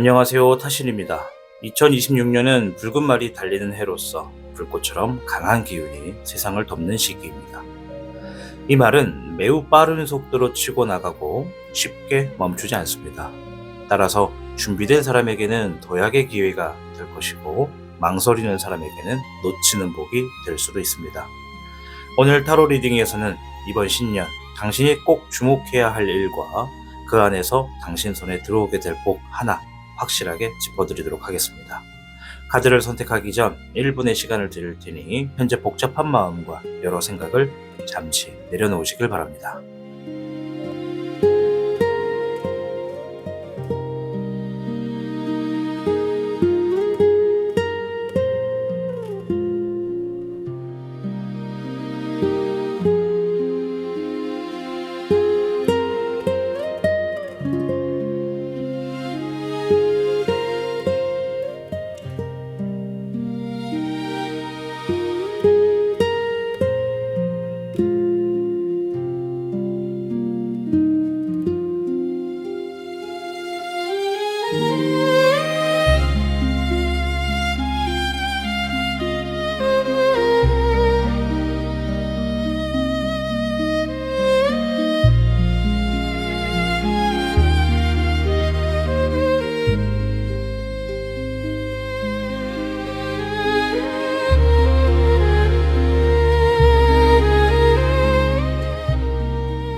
안녕하세요. 타신입니다. 2026년은 붉은 말이 달리는 해로서 불꽃처럼 강한 기운이 세상을 덮는 시기입니다. 이 말은 매우 빠른 속도로 치고 나가고 쉽게 멈추지 않습니다. 따라서 준비된 사람에게는 도약의 기회가 될 것이고 망설이는 사람에게는 놓치는 복이 될 수도 있습니다. 오늘 타로 리딩에서는 이번 신년 당신이 꼭 주목해야 할 일과 그 안에서 당신 손에 들어오게 될 복 하나 확실하게 짚어드리도록 하겠습니다. 카드를 선택하기 전 1분의 시간을 드릴 테니 현재 복잡한 마음과 여러 생각을 잠시 내려놓으시길 바랍니다.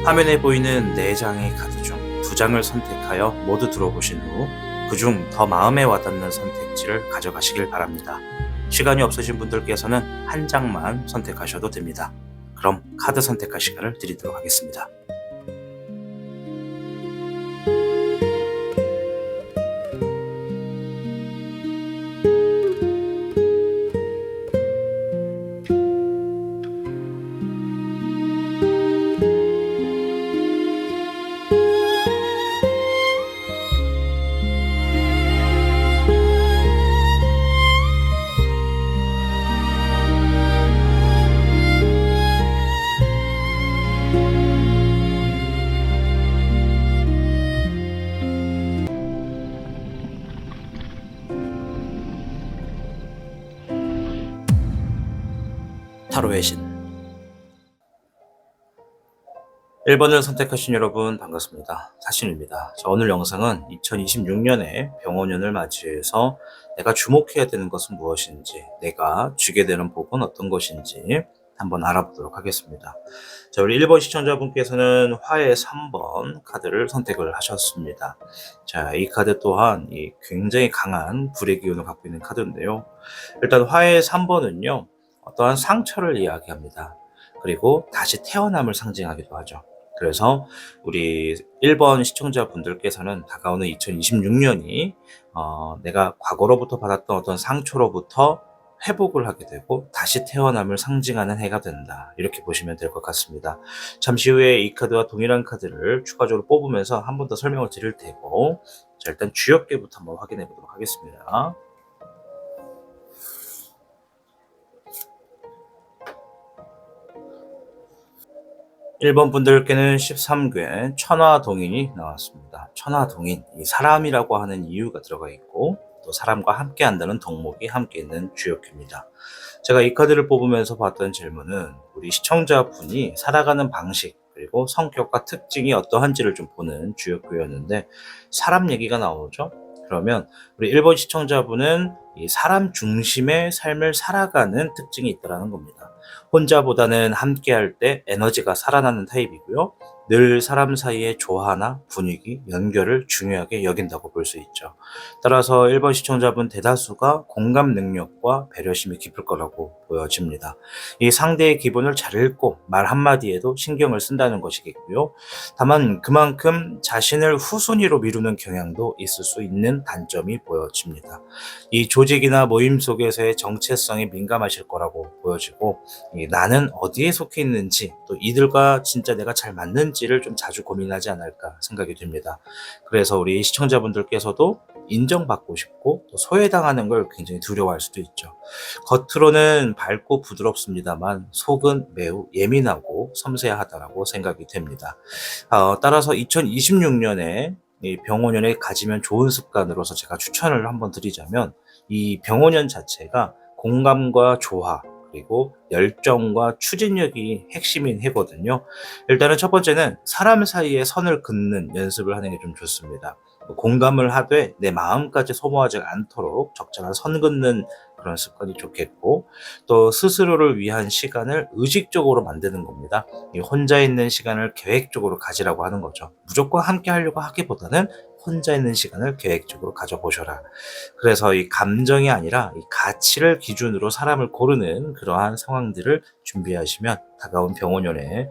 화면에 보이는 4장의 카드 중 2장을 선택하여 모두 들어보신 후 그중 더 마음에 와닿는 선택지를 가져가시길 바랍니다. 시간이 없으신 분들께서는 1장만 선택하셔도 됩니다. 그럼 카드 선택할 시간을 드리도록 하겠습니다. 타로의 신 1번을 선택하신 여러분 반갑습니다. 사신입니다. 오늘 영상은 2026년에 병원년을 맞이해서 내가 주목해야 되는 것은 무엇인지, 내가 쥐게 되는 복은 어떤 것인지 한번 알아보도록 하겠습니다. 우리 1번 시청자분께서는 화의 3번 카드를 선택을 하셨습니다. 이 카드 또한 굉장히 강한 불의 기운을 갖고 있는 카드인데요. 일단 화의 3번은요. 어떠한 상처를 이야기합니다. 그리고 다시 태어남을 상징하기도 하죠. 그래서 우리 1번 시청자분들께서는 다가오는 2026년이 내가 과거로부터 받았던 어떤 상처로부터 회복을 하게 되고 다시 태어남을 상징하는 해가 된다. 이렇게 보시면 될 것 같습니다. 잠시 후에 이 카드와 동일한 카드를 추가적으로 뽑으면서 한 번 더 설명을 드릴 테고, 일단 주역계부터 한번 확인해 보도록 하겠습니다. (1번) 분들께는 13괴 천화동인이 나왔습니다. 천화동인, 이 사람이라고 하는 이유가 들어가 있고 또 사람과 함께 한다는 덕목이 함께 있는 주역입니다. 제가 이 카드를 뽑으면서 봤던 질문은 우리 시청자분이 살아가는 방식 그리고 성격과 특징이 어떠한지를 좀 보는 주역이었는데, 사람 얘기가 나오죠. 그러면 우리 1번 시청자분은 이 사람 중심의 삶을 살아가는 특징이 있다는 겁니다. 혼자보다는 함께할 때 에너지가 살아나는 타입이고요. 늘 사람 사이의 조화나 분위기, 연결을 중요하게 여긴다고 볼 수 있죠. 따라서 1번 시청자분 대다수가 공감 능력과 배려심이 깊을 거라고 보여집니다. 이 상대의 기분을 잘 읽고 말 한마디에도 신경을 쓴다는 것이겠고요. 다만 그만큼 자신을 후순위로 미루는 경향도 있을 수 있는 단점이 보여집니다. 이 조직이나 모임 속에서의 정체성에 민감하실 거라고 보여지고, 나는 어디에 속해 있는지 또 이들과 진짜 내가 잘 맞는지를 좀 자주 고민하지 않을까 생각이 됩니다. 그래서 우리 시청자분들께서도 인정받고 싶고 또 소외당하는 걸 굉장히 두려워할 수도 있죠. 겉으로는 밝고 부드럽습니다만 속은 매우 예민하고 섬세하다고 생각이 됩니다. 따라서 2026년에 이 병원연에 가지면 좋은 습관으로서 제가 추천을 한번 드리자면, 이 병원연 자체가 공감과 조화, 그리고 열정과 추진력이 핵심인 해거든요. 일단은 첫 번째는 사람 사이에 선을 긋는 연습을 하는 게 좀 좋습니다. 공감을 하되 내 마음까지 소모하지 않도록 적절한 선 긋는 그런 습관이 좋겠고, 또 스스로를 위한 시간을 의식적으로 만드는 겁니다. 이 혼자 있는 시간을 계획적으로 가지라고 하는 거죠. 무조건 함께 하려고 하기보다는 혼자 있는 시간을 계획적으로 가져보셔라. 그래서 이 감정이 아니라 이 가치를 기준으로 사람을 고르는 그러한 상황들을 준비하시면 다가온 병원연에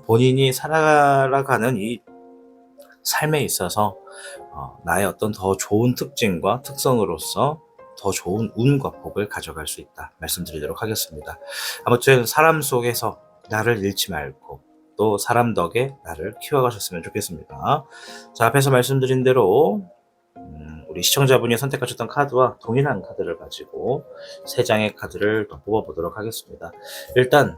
본인이 살아가는 이 삶에 있어서 나의 어떤 더 좋은 특징과 특성으로서 더 좋은 운과 복을 가져갈 수 있다 말씀드리도록 하겠습니다. 아무튼 사람 속에서 나를 잃지 말고 또 사람 덕에 나를 키워가셨으면 좋겠습니다. 자, 앞에서 말씀드린 대로 우리 시청자분이 선택하셨던 카드와 동일한 카드를 가지고 세 장의 카드를 더 뽑아보도록 하겠습니다. 일단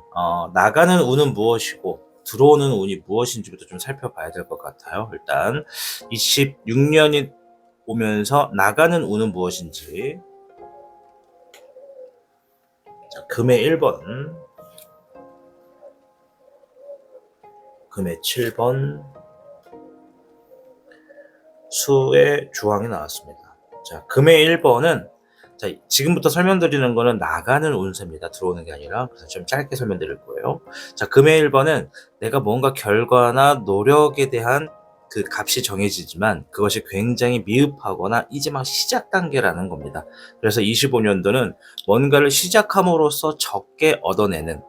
나가는 운은 무엇이고 들어오는 운이 무엇인지부터 좀 살펴봐야 될 것 같아요. 일단 26년이 오면서 나가는 운은 무엇인지. 자, 금의 1번, 금의 7번, 수의 주황이 나왔습니다. 자, 금의 1번은 자, 지금부터 설명드리는 거는 나가는 운세입니다. 들어오는 게 아니라. 그래서 좀 짧게 설명드릴 거예요. 자, 금의 1번은 내가 뭔가 결과나 노력에 대한 그 값이 정해지지만 그것이 굉장히 미흡하거나 이제 막 시작 단계라는 겁니다. 그래서 25년도는 뭔가를 시작함으로써 적게 얻어내는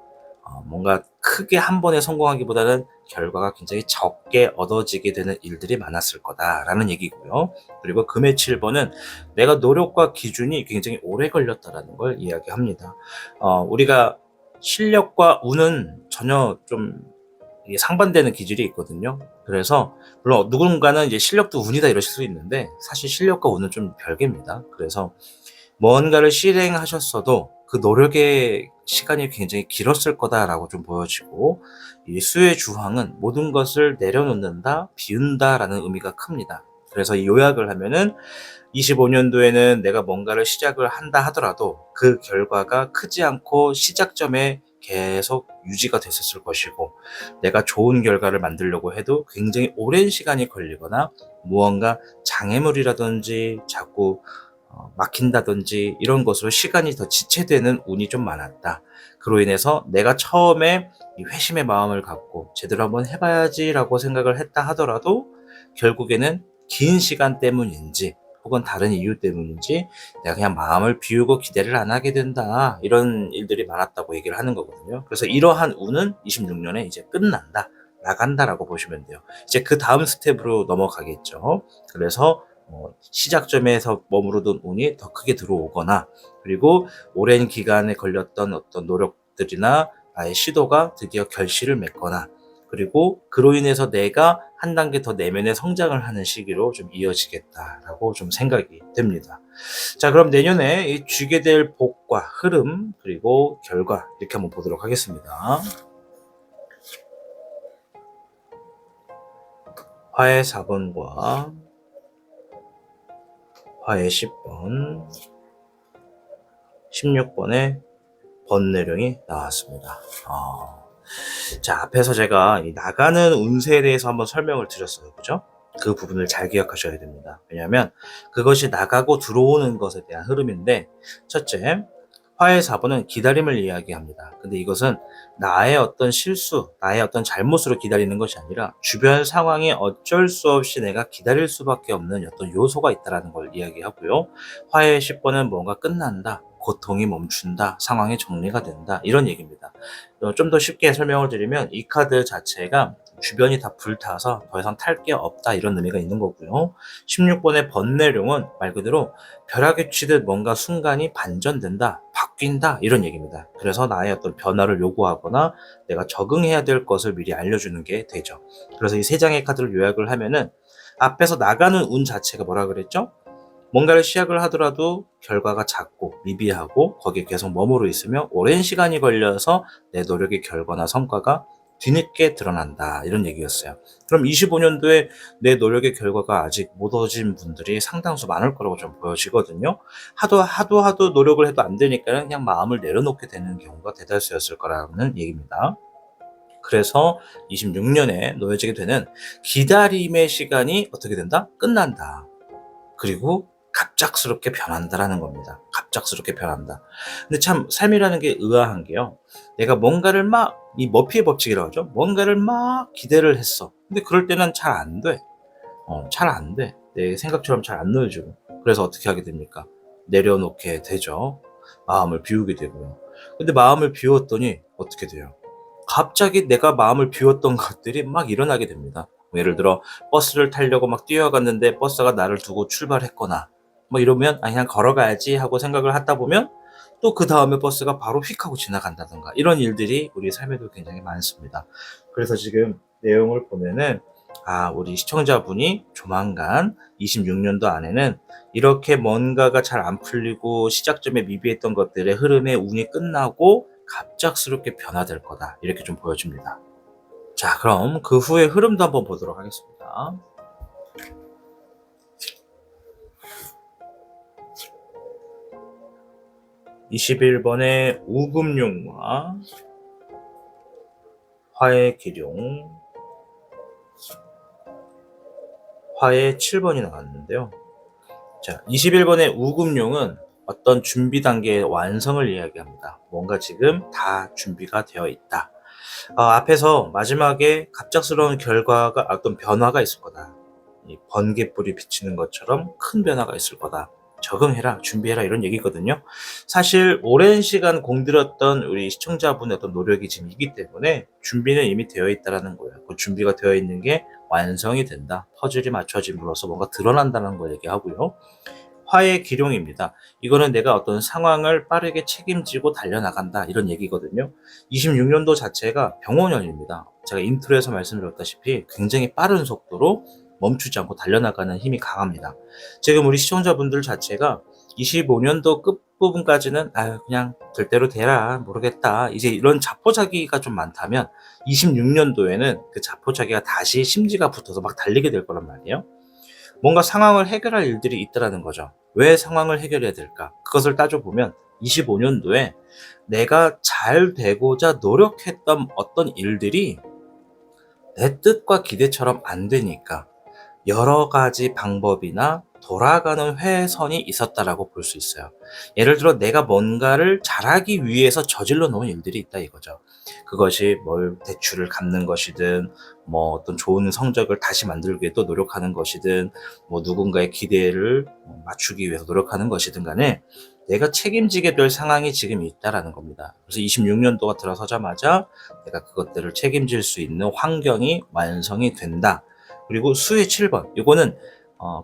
뭔가 크게 한 번에 성공하기보다는 결과가 굉장히 적게 얻어지게 되는 일들이 많았을 거다라는 얘기고요. 그리고 금의 7번은 내가 노력과 기준이 굉장히 오래 걸렸다라는 걸 이야기합니다. 우리가 실력과 운은 전혀 좀 상반되는 기질이 있거든요. 그래서 물론 누군가는 이제 실력도 운이다 이러실 수 있는데 사실 실력과 운은 좀 별개입니다. 그래서 뭔가를 실행하셨어도 그 노력의 시간이 굉장히 길었을 거다라고 좀 보여지고, 이 수의 주황은 모든 것을 내려놓는다, 비운다라는 의미가 큽니다. 그래서 이 요약을 하면은 25년도에는 내가 뭔가를 시작을 한다 하더라도 그 결과가 크지 않고 시작점에 계속 유지가 됐었을 것이고, 내가 좋은 결과를 만들려고 해도 굉장히 오랜 시간이 걸리거나 무언가 장애물이라든지 자꾸 막힌다든지 이런 것으로 시간이 더 지체되는 운이 좀 많았다. 그로 인해서 내가 처음에 이 회심의 마음을 갖고 제대로 한번 해봐야지라고 생각을 했다 하더라도 결국에는 긴 시간 때문인지 혹은 다른 이유 때문인지 내가 그냥 마음을 비우고 기대를 안 하게 된다. 이런 일들이 많았다고 얘기를 하는 거거든요. 그래서 이러한 운은 26년에 이제 끝난다. 나간다라고 보시면 돼요. 이제 그 다음 스텝으로 넘어가겠죠. 그래서 시작점에서 머무르던 운이 더 크게 들어오거나, 그리고 오랜 기간에 걸렸던 어떤 노력들이나 나의 시도가 드디어 결실을 맺거나, 그리고 그로 인해서 내가 한 단계 더 내면의 성장을 하는 시기로 좀 이어지겠다라고 좀 생각이 됩니다. 자, 그럼 내년에 이 쥐게 될 복과 흐름 그리고 결과 이렇게 한번 보도록 하겠습니다. 화의 4번과 화의 10번, 16번의 번뇌령이 나왔습니다. 자, 앞에서 제가 이 나가는 운세에 대해서 한번 설명을 드렸어요. 그죠? 그 부분을 잘 기억하셔야 됩니다. 왜냐하면 그것이 나가고 들어오는 것에 대한 흐름인데, 첫째, 화의 4번은 기다림을 이야기합니다. 근데 이것은 나의 어떤 실수, 나의 어떤 잘못으로 기다리는 것이 아니라 주변 상황이 어쩔 수 없이 내가 기다릴 수밖에 없는 어떤 요소가 있다는 걸 이야기하고요. 화의 10번은 뭔가 끝난다, 고통이 멈춘다, 상황이 정리가 된다, 이런 얘기입니다. 좀 더 쉽게 설명을 드리면 이 카드 자체가 주변이 다 불타서 더 이상 탈 게 없다, 이런 의미가 있는 거고요. 16번의 번뇌룡은 말 그대로 벼락에 치듯 뭔가 순간이 반전된다, 바뀐다, 이런 얘기입니다. 그래서 나의 어떤 변화를 요구하거나 내가 적응해야 될 것을 미리 알려주는 게 되죠. 그래서 이 세 장의 카드를 요약을 하면은 앞에서 나가는 운 자체가 뭐라 그랬죠? 뭔가를 시작을 하더라도 결과가 작고 미비하고 거기에 계속 머무르 있으며 오랜 시간이 걸려서 내 노력의 결과나 성과가 뒤늦게 드러난다 이런 얘기였어요. 그럼 25년도에 내 노력의 결과가 아직 못 얻은 분들이 상당수 많을 거라고 좀 보여지거든요. 하도 노력을 해도 안 되니까 그냥 마음을 내려놓게 되는 경우가 대다수였을 거라는 얘기입니다. 그래서 26년에 놓여지게 되는 기다림의 시간이 어떻게 된다? 끝난다. 그리고 갑작스럽게 변한다라는 겁니다. 갑작스럽게 변한다. 근데 참 삶이라는 게 의아한 게요. 내가 뭔가를 막 이 머피의 법칙이라고 하죠. 뭔가를 막 기대를 했어. 근데 그럴 때는 잘 안 돼. 잘 안 돼. 내 생각처럼 잘 안 놓여지고. 그래서 어떻게 하게 됩니까? 내려놓게 되죠. 마음을 비우게 되고요. 근데 마음을 비웠더니 어떻게 돼요? 갑자기 내가 마음을 비웠던 것들이 막 일어나게 됩니다. 예를 들어 버스를 타려고 막 뛰어갔는데 버스가 나를 두고 출발했거나 뭐 이러면 '아 그냥 걸어가야지.' 하고 생각을 하다 보면 또 그다음에 버스가 바로 휙 하고 지나간다든가 이런 일들이 우리 삶에도 굉장히 많습니다. 그래서 지금 내용을 보면은 우리 시청자분이 조만간 26년도 안에는 이렇게 뭔가가 잘 안 풀리고 시작점에 미비했던 것들의 흐름의 운이 끝나고 갑작스럽게 변화될 거다. 이렇게 좀 보여집니다. 자, 그럼 그 후의 흐름도 한번 보도록 하겠습니다. 21번의 우금룡과 화의 기룡, 화의 7번이 나왔는데요. 자, 21번의 우금룡은 어떤 준비 단계의 완성을 이야기합니다. 뭔가 지금 다 준비가 되어 있다. 앞에서 마지막에 갑작스러운 결과가 어떤 변화가 있을 거다. 이 번개불이 비치는 것처럼 큰 변화가 있을 거다. 적응해라, 준비해라 이런 얘기거든요. 사실 오랜 시간 공들였던 우리 시청자분의 어떤 노력이 지금 있기 때문에 준비는 이미 되어 있다라는 거예요. 그 준비가 되어 있는 게 완성이 된다. 퍼즐이 맞춰짐으로써 뭔가 드러난다는 걸 얘기하고요. 화의 기룡입니다. 이거는 내가 어떤 상황을 빠르게 책임지고 달려나간다 이런 얘기거든요. 26년도 자체가 병원년입니다. 제가 인트로에서 말씀드렸다시피 굉장히 빠른 속도로 멈추지 않고 달려나가는 힘이 강합니다. 지금 우리 시청자분들 자체가 25년도 끝부분까지는 그냥 될 대로 되라 모르겠다 이제 이런 자포자기가 좀 많다면 26년도에는 그 자포자기가 다시 심지가 붙어서 막 달리게 될 거란 말이에요. 뭔가 상황을 해결할 일들이 있다라는 거죠. 왜 상황을 해결해야 될까? 그것을 따져보면 25년도에 내가 잘 되고자 노력했던 어떤 일들이 내 뜻과 기대처럼 안 되니까 여러 가지 방법이나 돌아가는 회선이 있었다라고 볼 수 있어요. 예를 들어 내가 뭔가를 잘하기 위해서 저질러 놓은 일들이 있다 이거죠. 그것이 뭘 대출을 갚는 것이든 뭐 어떤 좋은 성적을 다시 만들기 위해 또 노력하는 것이든 뭐 누군가의 기대를 맞추기 위해서 노력하는 것이든 간에 내가 책임지게 될 상황이 지금 있다라는 겁니다. 그래서 26년도가 들어서자마자 내가 그것들을 책임질 수 있는 환경이 완성이 된다. 그리고 수의 7번 이거는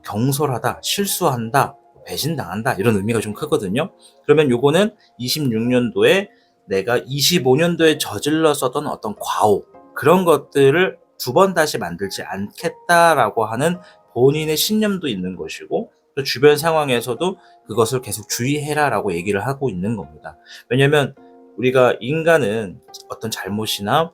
경솔하다, 실수한다, 배신당한다 이런 의미가 좀 크거든요. 그러면 요거는 26년도에 내가 25년도에 저질렀었던 어떤 과오 그런 것들을 두 번 다시 만들지 않겠다라고 하는 본인의 신념도 있는 것이고 또 주변 상황에서도 그것을 계속 주의해라라고 얘기를 하고 있는 겁니다. 왜냐하면 우리가 인간은 어떤 잘못이나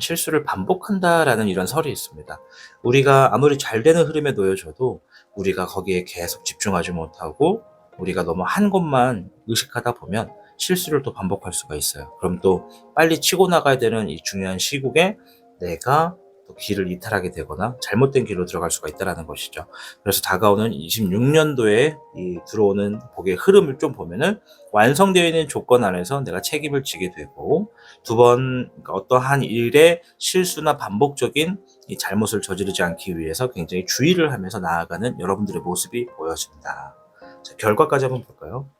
실수를 반복한다라는 이런 설이 있습니다. 우리가 아무리 잘 되는 흐름에 놓여져도 우리가 거기에 계속 집중하지 못하고 우리가 너무 한 것만 의식하다 보면 실수를 또 반복할 수가 있어요. 그럼 또 빨리 치고 나가야 되는 이 중요한 시국에 내가 또 길을 이탈하게 되거나 잘못된 길로 들어갈 수가 있다는 것이죠. 그래서 다가오는 26년도에 이 들어오는 복의 흐름을 좀 보면은 완성되어 있는 조건 안에서 내가 책임을 지게 되고 두 번 어떠한 일의 실수나 반복적인 이 잘못을 저지르지 않기 위해서 굉장히 주의를 하면서 나아가는 여러분들의 모습이 보여진다. 자, 결과까지 한번 볼까요?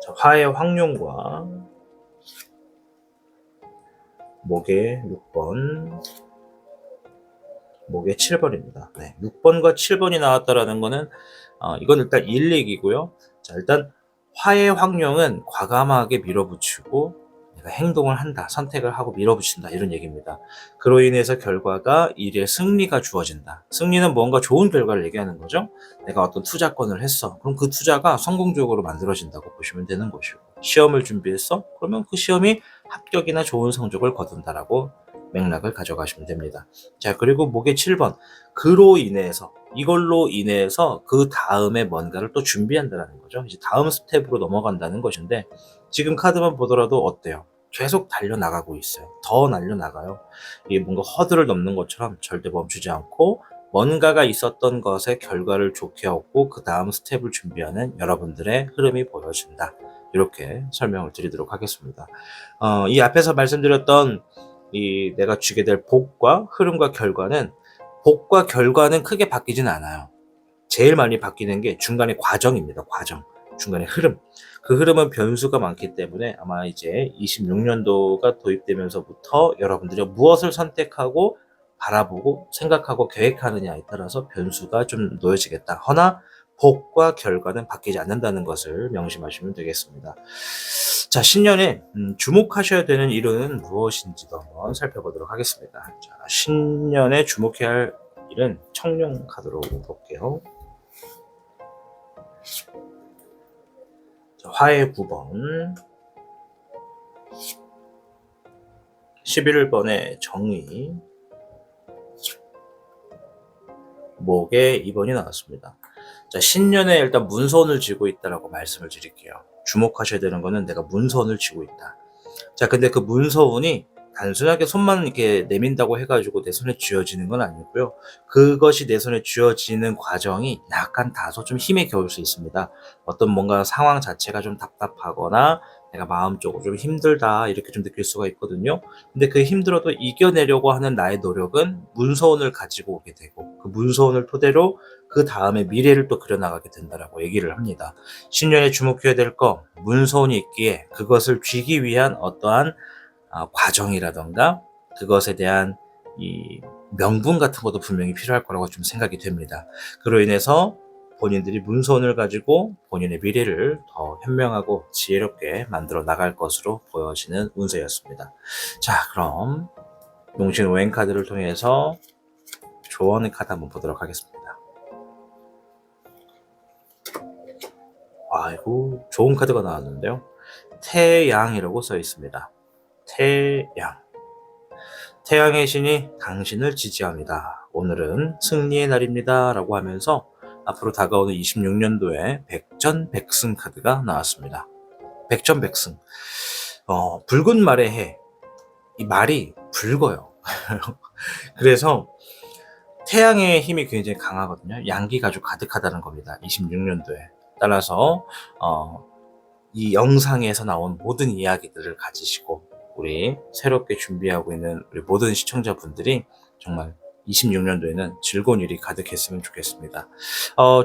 자, 화의 황룡과 목의 6번, 목의 7번입니다. 네, 6번과 7번이 나왔다라는 거는 이건 일단 일 얘기고요. 자, 일단 화의 황룡은 과감하게 밀어붙이고 내가 행동을 한다, 선택을 하고 밀어붙인다 이런 얘기입니다. 그로 인해서 결과가 일의 승리가 주어진다. 승리는 뭔가 좋은 결과를 얘기하는 거죠. 내가 어떤 투자권을 했어. 그럼 그 투자가 성공적으로 만들어진다고 보시면 되는 것이고, 시험을 준비했어? 그러면 그 시험이 합격이나 좋은 성적을 거둔다라고 맥락을 가져가시면 됩니다. 자, 그리고 목의 7번. 그로 인해서, 이걸로 인해서 그 다음에 뭔가를 또 준비한다는 거죠. 이제 다음 스텝으로 넘어간다는 것인데, 지금 카드만 보더라도 어때요? 계속 달려나가고 있어요. 더 날려나가요. 이게 뭔가 허들을 넘는 것처럼 절대 멈추지 않고 뭔가가 있었던 것의 결과를 좋게 얻고 그 다음 스텝을 준비하는 여러분들의 흐름이 보여진다. 이렇게 설명을 드리도록 하겠습니다. 이 앞에서 말씀드렸던 이 내가 주게 될 복과 흐름과 결과는, 복과 결과는 크게 바뀌진 않아요. 제일 많이 바뀌는 게 중간의 과정입니다. 과정. 중간의 흐름. 그 흐름은 변수가 많기 때문에 아마 이제 26년도가 도입되면서부터 여러분들이 무엇을 선택하고 바라보고 생각하고 계획하느냐에 따라서 변수가 좀 놓여지겠다. 허나 복과 결과는 바뀌지 않는다는 것을 명심하시면 되겠습니다. 자, 신년에 주목하셔야 되는 일은 무엇인지도 한번 살펴보도록 하겠습니다. 자, 신년에 주목해야 할 일은 청룡 카드로 볼게요. 화의 9번, 11번의 정의, 목에 2번이 나왔습니다. 자, 신년에 일단 문선을 쥐고 있다라고 말씀을 드릴게요. 주목하셔야 되는 거는 내가 문선을 쥐고 있다. 자, 근데 그 문서운이 단순하게 손만 이렇게 내민다고 해가지고 내 손에 쥐어지는 건 아니고요. 그것이 내 손에 쥐어지는 과정이 약간 다소 좀 힘에 겨울 수 있습니다. 어떤 뭔가 상황 자체가 좀 답답하거나 내가 마음적으로 좀 힘들다 이렇게 좀 느낄 수가 있거든요. 근데 그 힘들어도 이겨내려고 하는 나의 노력은 문서운을 가지고 오게 되고, 그 문서운을 토대로 그 다음에 미래를 또 그려나가게 된다라고 얘기를 합니다. 신년에 주목해야 될 거, 문서운이 있기에 그것을 쥐기 위한 어떠한 과정이라던가 그것에 대한 이 명분 같은 것도 분명히 필요할 거라고 좀 생각이 됩니다. 그로 인해서 본인들이 문서운을 가지고 본인의 미래를 더 현명하고 지혜롭게 만들어 나갈 것으로 보여지는 운세였습니다. 자, 그럼 농신 오행 카드를 통해서 조언의 카드 한번 보도록 하겠습니다. 아이고, 좋은 카드가 나왔는데요. 태양이라고 써 있습니다. 태양. 태양의 신이 당신을 지지합니다. 오늘은 승리의 날입니다. 라고 하면서 앞으로 다가오는 26년도에 백전백승 카드가 나왔습니다. 백전백승. 붉은 말의 해. 이 말이 붉어요. 그래서 태양의 힘이 굉장히 강하거든요. 양기가 아주 가득하다는 겁니다. 26년도에. 따라서 이 영상에서 나온 모든 이야기들을 가지시고 우리 새롭게 준비하고 있는 우리 모든 시청자분들이 정말 26년도에는 즐거운 일이 가득했으면 좋겠습니다.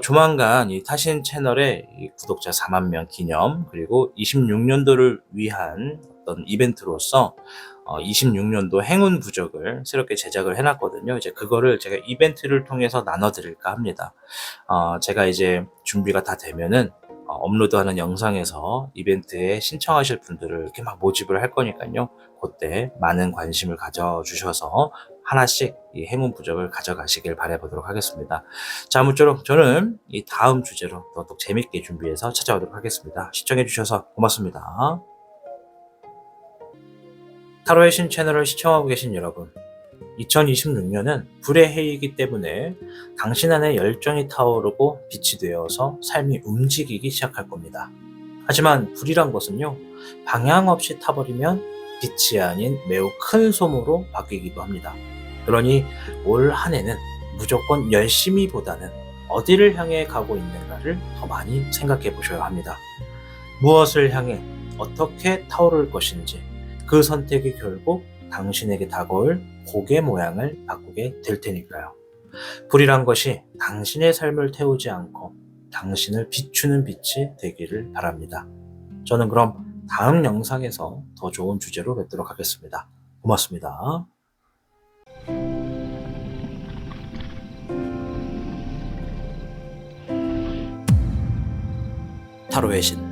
조만간 이 타신 채널의 이 구독자 4만 명 기념, 그리고 26년도를 위한 어떤 이벤트로서 26년도 행운 부적을 새롭게 제작을 해놨거든요. 이제 그거를 제가 이벤트를 통해서 나눠드릴까 합니다. 제가 이제 준비가 다 되면은 업로드하는 영상에서 이벤트에 신청하실 분들을 이렇게 막 모집을 할 거니까요. 그때 많은 관심을 가져주셔서 하나씩 이 행운 부적을 가져가시길 바라보도록 하겠습니다. 자, 아무쪼록 저는 이 다음 주제로 또 재밌게 준비해서 찾아오도록 하겠습니다. 시청해주셔서 고맙습니다. 타로의 신 채널을 시청하고 계신 여러분, 2026년은 불의 해이기 때문에 당신 안에 열정이 타오르고 빛이 되어서 삶이 움직이기 시작할 겁니다. 하지만 불이란 것은요, 방향 없이 타버리면 빛이 아닌 매우 큰 소모로 바뀌기도 합니다. 그러니 올 한 해는 무조건 열심히보다는 어디를 향해 가고 있는가를 더 많이 생각해 보셔야 합니다. 무엇을 향해 어떻게 타오를 것인지, 그 선택이 결국 당신에게 다가올 복의 모양을 바꾸게 될 테니까요. 불이란 것이 당신의 삶을 태우지 않고 당신을 비추는 빛이 되기를 바랍니다. 저는 그럼 다음 영상에서 더 좋은 주제로 뵙도록 하겠습니다. 고맙습니다. 타로의 신.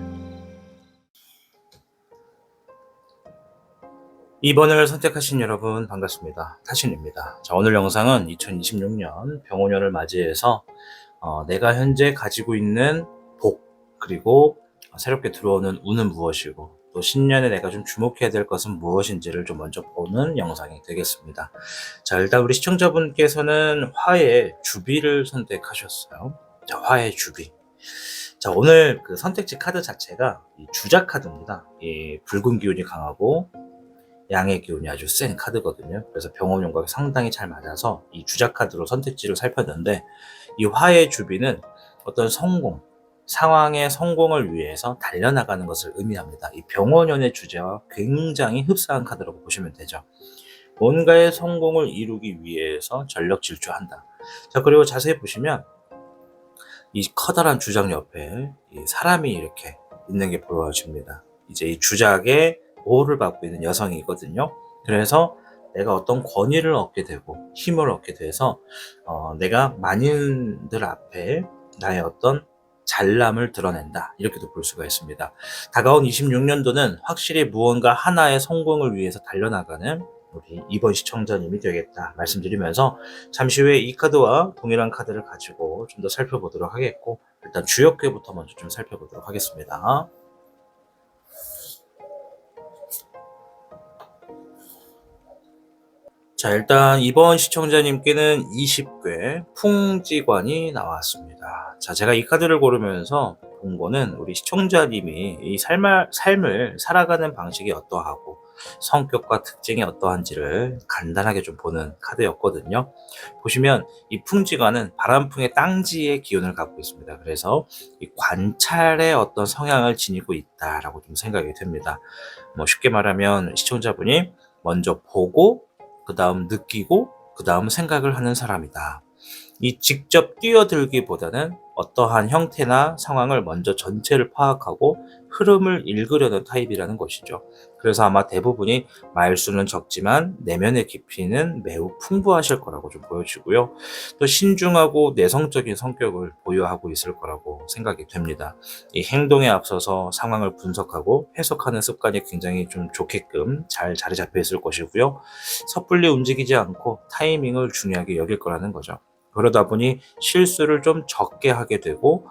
2번을 선택하신 여러분 반갑습니다. 타신입니다. 자, 오늘 영상은 2026년 병오년을 맞이해서 내가 현재 가지고 있는 복, 그리고 새롭게 들어오는 운은 무엇이고 또 신년에 내가 좀 주목해야 될 것은 무엇인지를 좀 먼저 보는 영상이 되겠습니다. 자, 일단 우리 시청자분께서는 화의 주비를 선택하셨어요. 자, 화의 주비. 자, 오늘 그 선택지 카드 자체가 이 주작 카드입니다. 이 붉은 기운이 강하고 양의 기운이 아주 센 카드거든요. 그래서 병원용과 상당히 잘 맞아서 이 주작 카드로 선택지를 살폈는데, 이 화의 주비는 어떤 성공, 상황의 성공을 위해서 달려나가는 것을 의미합니다. 이 병원연의 주제와 굉장히 흡사한 카드라고 보시면 되죠. 뭔가의 성공을 이루기 위해서 전력 질주한다. 자, 그리고 자세히 보시면 이 커다란 주작 옆에 이 사람이 이렇게 있는 게 보여집니다. 이제 이 주작의 보호를 받고 있는 여성이거든요. 그래서 내가 어떤 권위를 얻게 되고 힘을 얻게 돼서 내가 만인들 앞에 나의 어떤 잘남을 드러낸다, 이렇게도 볼 수가 있습니다. 다가온 26년도는 확실히 무언가 하나의 성공을 위해서 달려나가는 우리 2번 시청자님이 되겠다 말씀드리면서, 잠시 후에 이 카드와 동일한 카드를 가지고 좀 더 살펴보도록 하겠고, 일단 주역괴부터 먼저 좀 살펴보도록 하겠습니다. 자, 일단 이번 시청자님께는 20괴 풍지관이 나왔습니다. 자, 제가 이 카드를 고르면서 본 거는 우리 시청자님이 이 삶을 살아가는 방식이 어떠하고 성격과 특징이 어떠한지를 간단하게 좀 보는 카드였거든요. 보시면 이 풍지관은 바람풍의 땅지의 기운을 갖고 있습니다. 그래서 이 관찰의 어떤 성향을 지니고 있다라고 좀 생각이 됩니다. 뭐 쉽게 말하면 시청자분이 먼저 보고 그 다음 느끼고 그 다음 생각을 하는 사람이다. 이 직접 뛰어들기보다는 어떠한 형태나 상황을 먼저 전체를 파악하고 흐름을 읽으려는 타입이라는 것이죠. 그래서 아마 대부분이 말수는 적지만 내면의 깊이는 매우 풍부하실 거라고 좀 보여지고요. 또 신중하고 내성적인 성격을 보유하고 있을 거라고 생각이 됩니다. 이 행동에 앞서서 상황을 분석하고 해석하는 습관이 굉장히 좀 좋게끔 잘 자리 잡혀 있을 것이고요. 섣불리 움직이지 않고 타이밍을 중요하게 여길 거라는 거죠. 그러다 보니 실수를 좀 적게 하게 되고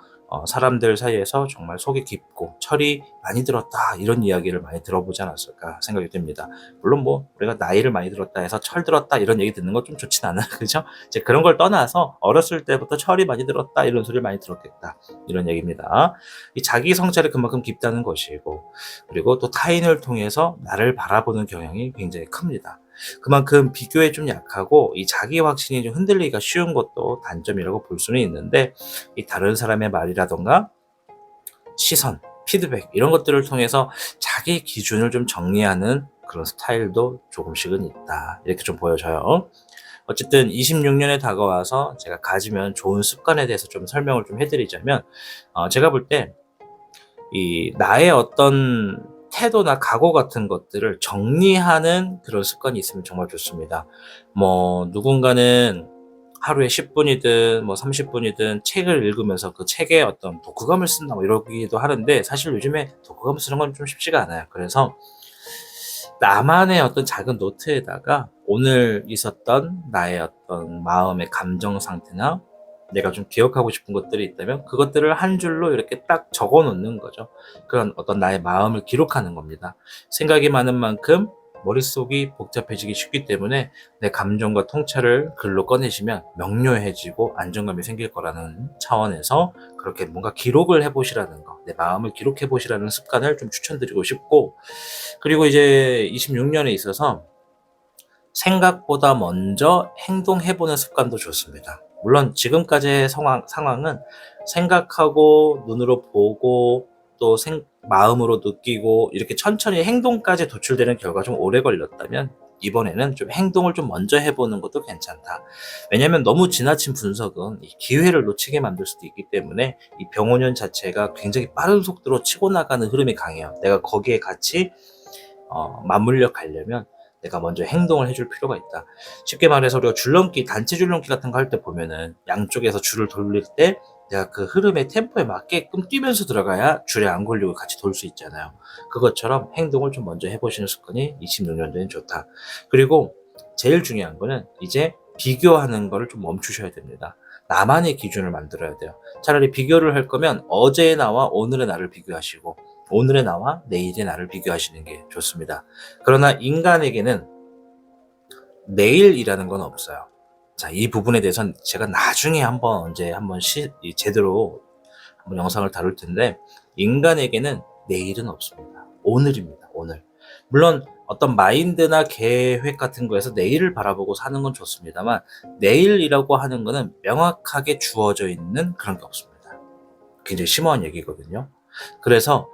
사람들 사이에서 정말 속이 깊고 철이 많이 들었다, 이런 이야기를 많이 들어보지 않았을까 생각이 됩니다. 물론 뭐 우리가 나이를 많이 들었다 해서 철 들었다 이런 얘기 듣는 건 좀 좋진 않아요. 그죠? 이제 그런 걸 떠나서 어렸을 때부터 철이 많이 들었다 이런 소리를 많이 들었겠다, 이런 얘기입니다. 이 자기 성찰이 그만큼 깊다는 것이고, 그리고 또 타인을 통해서 나를 바라보는 경향이 굉장히 큽니다. 그만큼 비교에 좀 약하고 이 자기 확신이 좀 흔들리기가 쉬운 것도 단점이라고 볼 수는 있는데, 이 다른 사람의 말이라던가 시선, 피드백 이런 것들을 통해서 자기 기준을 좀 정리하는 그런 스타일도 조금씩은 있다, 이렇게 좀 보여져요. 어쨌든 26년에 다가와서 제가 가지면 좋은 습관에 대해서 좀 설명을 좀 해드리자면, 제가 볼 때 이 나의 어떤 태도나 각오 같은 것들을 정리하는 그런 습관이 있으면 정말 좋습니다. 뭐 누군가는 하루에 10분이든 뭐 30분이든 책을 읽으면서 그 책에 어떤 독후감을 쓴다 뭐 이러기도 하는데, 사실 요즘에 독후감 쓰는 건 좀 쉽지가 않아요. 그래서 나만의 어떤 작은 노트에다가 오늘 있었던 나의 어떤 마음의 감정 상태나 내가 좀 기억하고 싶은 것들이 있다면 그것들을 한 줄로 이렇게 딱 적어 놓는 거죠. 그런 어떤 나의 마음을 기록하는 겁니다. 생각이 많은 만큼 머릿속이 복잡해지기 쉽기 때문에 내 감정과 통찰을 글로 꺼내시면 명료해지고 안정감이 생길 거라는 차원에서 그렇게 뭔가 기록을 해보시라는 거, 내 마음을 기록해 보시라는 습관을 좀 추천드리고 싶고, 그리고 이제 26년에 있어서 생각보다 먼저 행동해보는 습관도 좋습니다. 물론 지금까지의 상황은 생각하고 눈으로 보고 또 마음으로 느끼고 이렇게 천천히 행동까지 도출되는 결과가 좀 오래 걸렸다면, 이번에는 좀 행동을 좀 먼저 해보는 것도 괜찮다. 왜냐하면 너무 지나친 분석은 이 기회를 놓치게 만들 수도 있기 때문에 이 병원연 자체가 굉장히 빠른 속도로 치고 나가는 흐름이 강해요. 내가 거기에 같이 맞물려 가려면 내가 먼저 행동을 해줄 필요가 있다. 쉽게 말해서 우리가 줄넘기, 단체 줄넘기 같은 거 할 때 보면은 양쪽에서 줄을 돌릴 때 내가 그 흐름의 템포에 맞게끔 뛰면서 들어가야 줄에 안 걸리고 같이 돌 수 있잖아요. 그것처럼 행동을 좀 먼저 해보시는 습관이 26년도엔 좋다. 그리고 제일 중요한 거는 이제 비교하는 거를 좀 멈추셔야 됩니다. 나만의 기준을 만들어야 돼요. 차라리 비교를 할 거면 어제의 나와 오늘의 나를 비교하시고 오늘의 나와 내일의 나를 비교하시는 게 좋습니다. 그러나 인간에게는 내일이라는 건 없어요. 자, 이 부분에 대해서는 제가 나중에 언제 한번 제대로 한번 영상을 다룰 텐데, 인간에게는 내일은 없습니다. 오늘입니다. 오늘. 물론 어떤 마인드나 계획 같은 거에서 내일을 바라보고 사는 건 좋습니다만, 내일이라고 하는 거는 명확하게 주어져 있는 그런 게 없습니다. 굉장히 심오한 얘기거든요. 그래서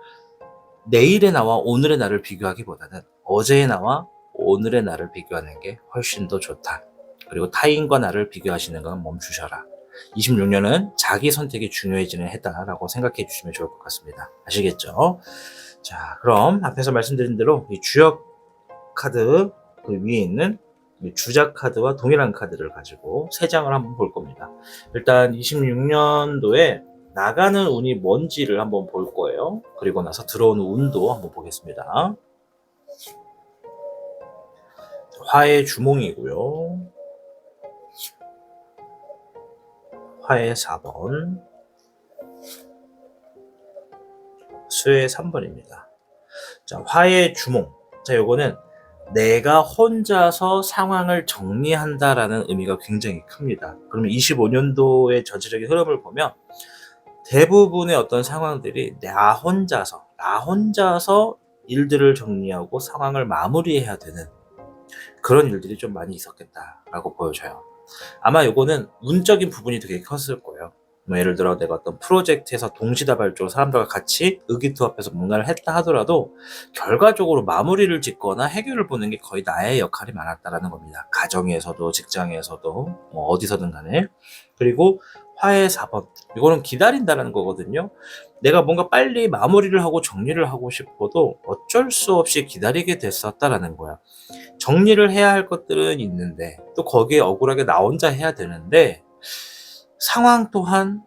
내일의 나와 오늘의 나를 비교하기보다는 어제의 나와 오늘의 나를 비교하는 게 훨씬 더 좋다. 그리고 타인과 나를 비교하시는 건 멈추셔라. 26년은 자기 선택이 중요해지는 해다라고 생각해 주시면 좋을 것 같습니다. 아시겠죠? 자, 그럼 앞에서 말씀드린 대로 이 주역 카드 그 위에 있는 주작 카드와 동일한 카드를 가지고 3장을 한번 볼 겁니다. 일단 26년도에 나가는 운이 뭔지를 한번 볼 거예요. 그리고 나서 들어오는 운도 한번 보겠습니다. 화의 주몽이고요. 화의 4번, 수의 3번입니다. 자, 화의 주몽. 자, 요거는 내가 혼자서 상황을 정리한다라는 의미가 굉장히 큽니다. 그러면 25년도의 전체적인 흐름을 보면 대부분의 어떤 상황들이 나 혼자서 일들을 정리하고 상황을 마무리해야 되는 그런 일들이 좀 많이 있었겠다라고 보여져요. 아마 요거는 운적인 부분이 되게 컸을 거예요. 뭐 예를 들어 내가 어떤 프로젝트에서 동시다발적으로 사람들과 같이 의기투합해서 뭔가를 했다 하더라도 결과적으로 마무리를 짓거나 해결을 보는 게 거의 나의 역할이 많았다라는 겁니다. 가정에서도 직장에서도 뭐 어디서든 간에. 그리고 화의 4번, 이거는 기다린다는 거거든요. 내가 뭔가 빨리 마무리를 하고 정리를 하고 싶어도 어쩔 수 없이 기다리게 됐었다라는 거야. 정리를 해야 할 것들은 있는데 또 거기에 억울하게 나 혼자 해야 되는데 상황 또한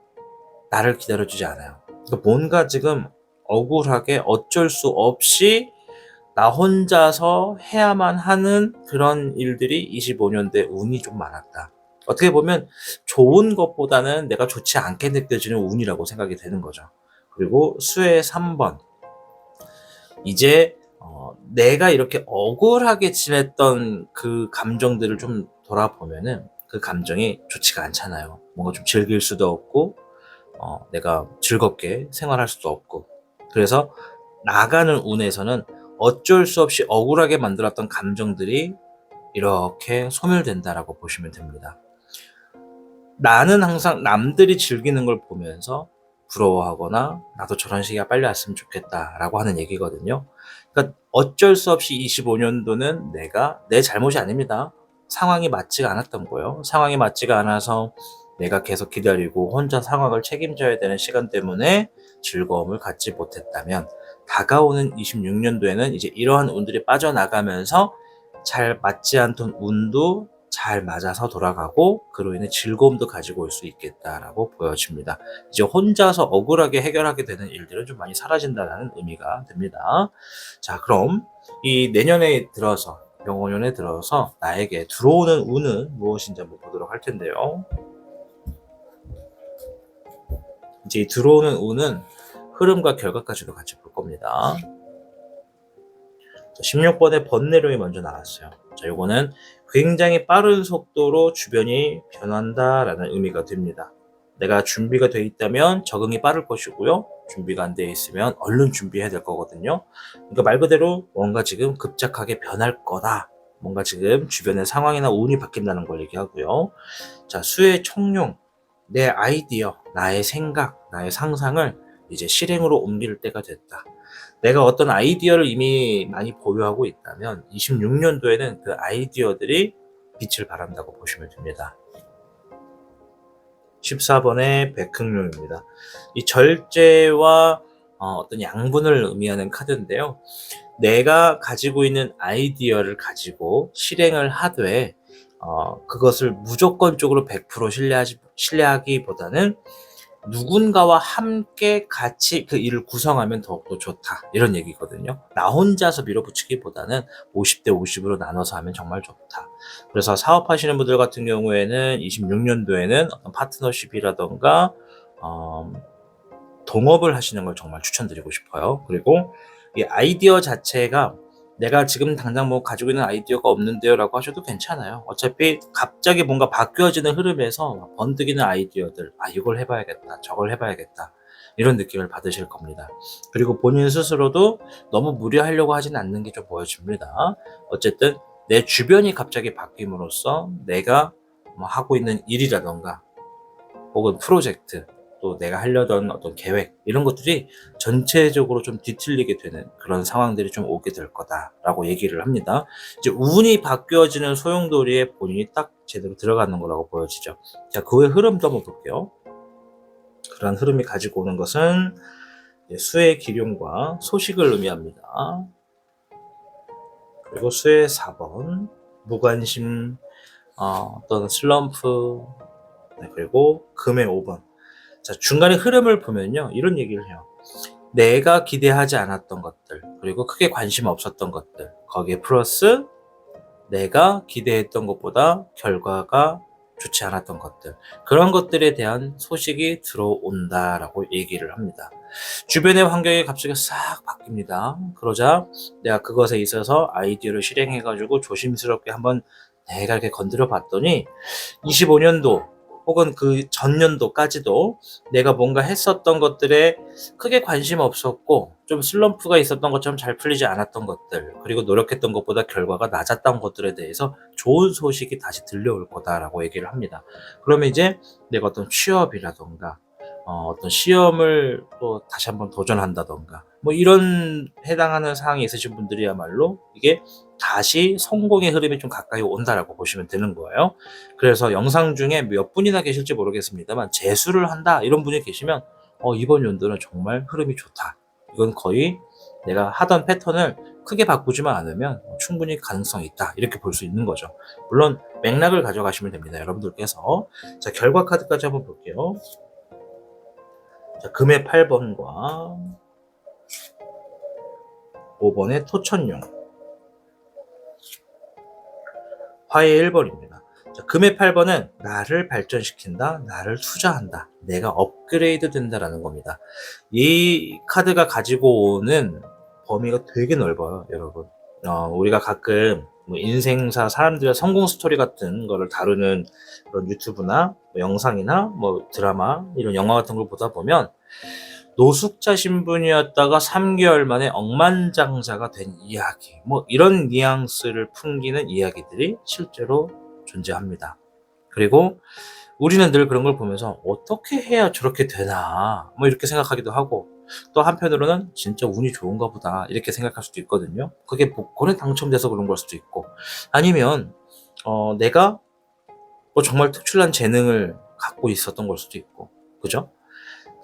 나를 기다려주지 않아요. 그러니까 뭔가 지금 억울하게 어쩔 수 없이 나 혼자서 해야만 하는 그런 일들이 25년대 운이 좀 많았다. 어떻게 보면 좋은 것보다는 내가 좋지 않게 느껴지는 운이라고 생각이 되는 거죠. 그리고 수의 3번. 이제 내가 이렇게 억울하게 지냈던 그 감정들을 좀 돌아보면은 그 감정이 좋지가 않잖아요. 뭔가 좀 즐길 수도 없고 내가 즐겁게 생활할 수도 없고. 그래서 나가는 운에서는 어쩔 수 없이 억울하게 만들었던 감정들이 이렇게 소멸된다라고 보시면 됩니다. 나는 항상 남들이 즐기는 걸 보면서 부러워하거나 나도 저런 시기가 빨리 왔으면 좋겠다라고 하는 얘기거든요. 그러니까 어쩔 수 없이 25년도는 내 잘못이 아닙니다. 상황이 맞지가 않았던 거예요. 상황이 맞지가 않아서 내가 계속 기다리고 혼자 상황을 책임져야 되는 시간 때문에 즐거움을 갖지 못했다면 다가오는 26년도에는 이제 이러한 운들이 빠져나가면서 잘 맞지 않던 운도 잘 맞아서 돌아가고 그로 인해 즐거움도 가지고 올 수 있겠다라고 보여집니다. 이제 혼자서 억울하게 해결하게 되는 일들은 좀 많이 사라진다는 의미가 됩니다. 자, 그럼 이 내년에 들어서 병원년에 들어서 나에게 들어오는 운은 무엇인지 한번 보도록 할 텐데요. 이제 들어오는 운은 흐름과 결과까지도 같이 볼 겁니다. 16번에 번뇌룡이 먼저 나왔어요. 자, 요거는 굉장히 빠른 속도로 주변이 변한다라는 의미가 됩니다. 내가 준비가 돼 있다면 적응이 빠를 것이고요. 준비가 안 돼 있으면 얼른 준비해야 될 거거든요. 그러니까 말 그대로 뭔가 지금 급작하게 변할 거다. 뭔가 지금 주변의 상황이나 운이 바뀐다는 걸 얘기하고요. 자, 수의 청룡, 내 아이디어, 나의 생각, 나의 상상을 이제 실행으로 옮길 때가 됐다. 내가 어떤 아이디어를 이미 많이 보유하고 있다면 26년도에는 그 아이디어들이 빛을 발한다고 보시면 됩니다. 14번의 백흥룡입니다. 이 절제와 어떤 양분을 의미하는 카드인데요. 내가 가지고 있는 아이디어를 가지고 실행을 하되 그것을 무조건적으로 100% 신뢰하기보다는 누군가와 함께 같이 그 일을 구성하면 더욱더 좋다. 이런 얘기거든요. 나 혼자서 밀어붙이기보다는 50대 50으로 나눠서 하면 정말 좋다. 그래서 사업하시는 분들 같은 경우에는 26년도에는 어떤 파트너십이라던가 동업을 하시는 걸 정말 추천드리고 싶어요. 그리고 이 아이디어 자체가 내가 지금 당장 뭐 가지고 있는 아이디어가 없는데요 라고 하셔도 괜찮아요. 어차피 갑자기 뭔가 바뀌어지는 흐름에서 번뜩이는 아이디어들, 이걸 해봐야겠다, 저걸 해봐야겠다, 이런 느낌을 받으실 겁니다. 그리고 본인 스스로도 너무 무리하려고 하진 않는 게 좀 보여집니다. 어쨌든 내 주변이 갑자기 바뀜으로써 내가 뭐 하고 있는 일이라던가 혹은 프로젝트, 또 내가 하려던 어떤 계획, 이런 것들이 전체적으로 좀 뒤틀리게 되는 그런 상황들이 좀 오게 될 거다라고 얘기를 합니다. 이제 운이 바뀌어지는 소용돌이에 본인이 딱 제대로 들어가는 거라고 보여지죠. 자, 그 후의 흐름도 한번 볼게요. 그런 흐름이 가지고 오는 것은 수의 기룡과 소식을 의미합니다. 그리고 수의 4번, 무관심, 어떤 슬럼프, 그리고 금의 5번. 자, 중간에 흐름을 보면요, 이런 얘기를 해요. 내가 기대하지 않았던 것들, 그리고 크게 관심 없었던 것들, 거기에 플러스 내가 기대했던 것보다 결과가 좋지 않았던 것들, 그런 것들에 대한 소식이 들어온다라고 얘기를 합니다. 주변의 환경이 갑자기 싹 바뀝니다. 그러자 내가 그것에 있어서 아이디어를 실행해가지고 조심스럽게 한번 내가 이렇게 건드려 봤더니 25년도 혹은 그 전년도까지도 내가 뭔가 했었던 것들에 크게 관심 없었고 좀 슬럼프가 있었던 것처럼 잘 풀리지 않았던 것들, 그리고 노력했던 것보다 결과가 낮았던 것들에 대해서 좋은 소식이 다시 들려올 거다라고 얘기를 합니다. 그러면 이제 내가 어떤 취업이라던가 어떤 시험을 또 다시 한번 도전한다던가 뭐 이런 해당하는 사항이 있으신 분들이야말로 이게 다시 성공의 흐름이 좀 가까이 온다라고 보시면 되는 거예요. 그래서 영상 중에 몇 분이나 계실지 모르겠습니다만 재수를 한다 이런 분이 계시면 이번 연도는 정말 흐름이 좋다. 이건 거의 내가 하던 패턴을 크게 바꾸지만 않으면 충분히 가능성이 있다, 이렇게 볼 수 있는 거죠. 물론 맥락을 가져가시면 됩니다, 여러분들께서. 자, 결과 카드까지 한번 볼게요. 자, 금의 8번과 5번의 토천용, 화의 1번입니다. 자, 금의 8번은 나를 발전시킨다, 나를 투자한다, 내가 업그레이드 된다라는 겁니다. 이 카드가 가지고 오는 범위가 되게 넓어요, 여러분. 우리가 가끔 뭐 인생사 사람들의 성공 스토리 같은 거를 다루는 그런 유튜브나 뭐 영상이나 뭐 드라마, 이런 영화 같은 걸 보다 보면 노숙자 신분이었다가 3개월 만에 억만장자가 된 이야기, 뭐 이런 뉘앙스를 풍기는 이야기들이 실제로 존재합니다. 그리고 우리는 늘 그런 걸 보면서 어떻게 해야 저렇게 되나 뭐 이렇게 생각하기도 하고, 또 한편으로는 진짜 운이 좋은가 보다 이렇게 생각할 수도 있거든요. 그게 복권에 당첨돼서 그런 걸 수도 있고, 아니면 내가 정말 특출난 재능을 갖고 있었던 걸 수도 있고, 그죠?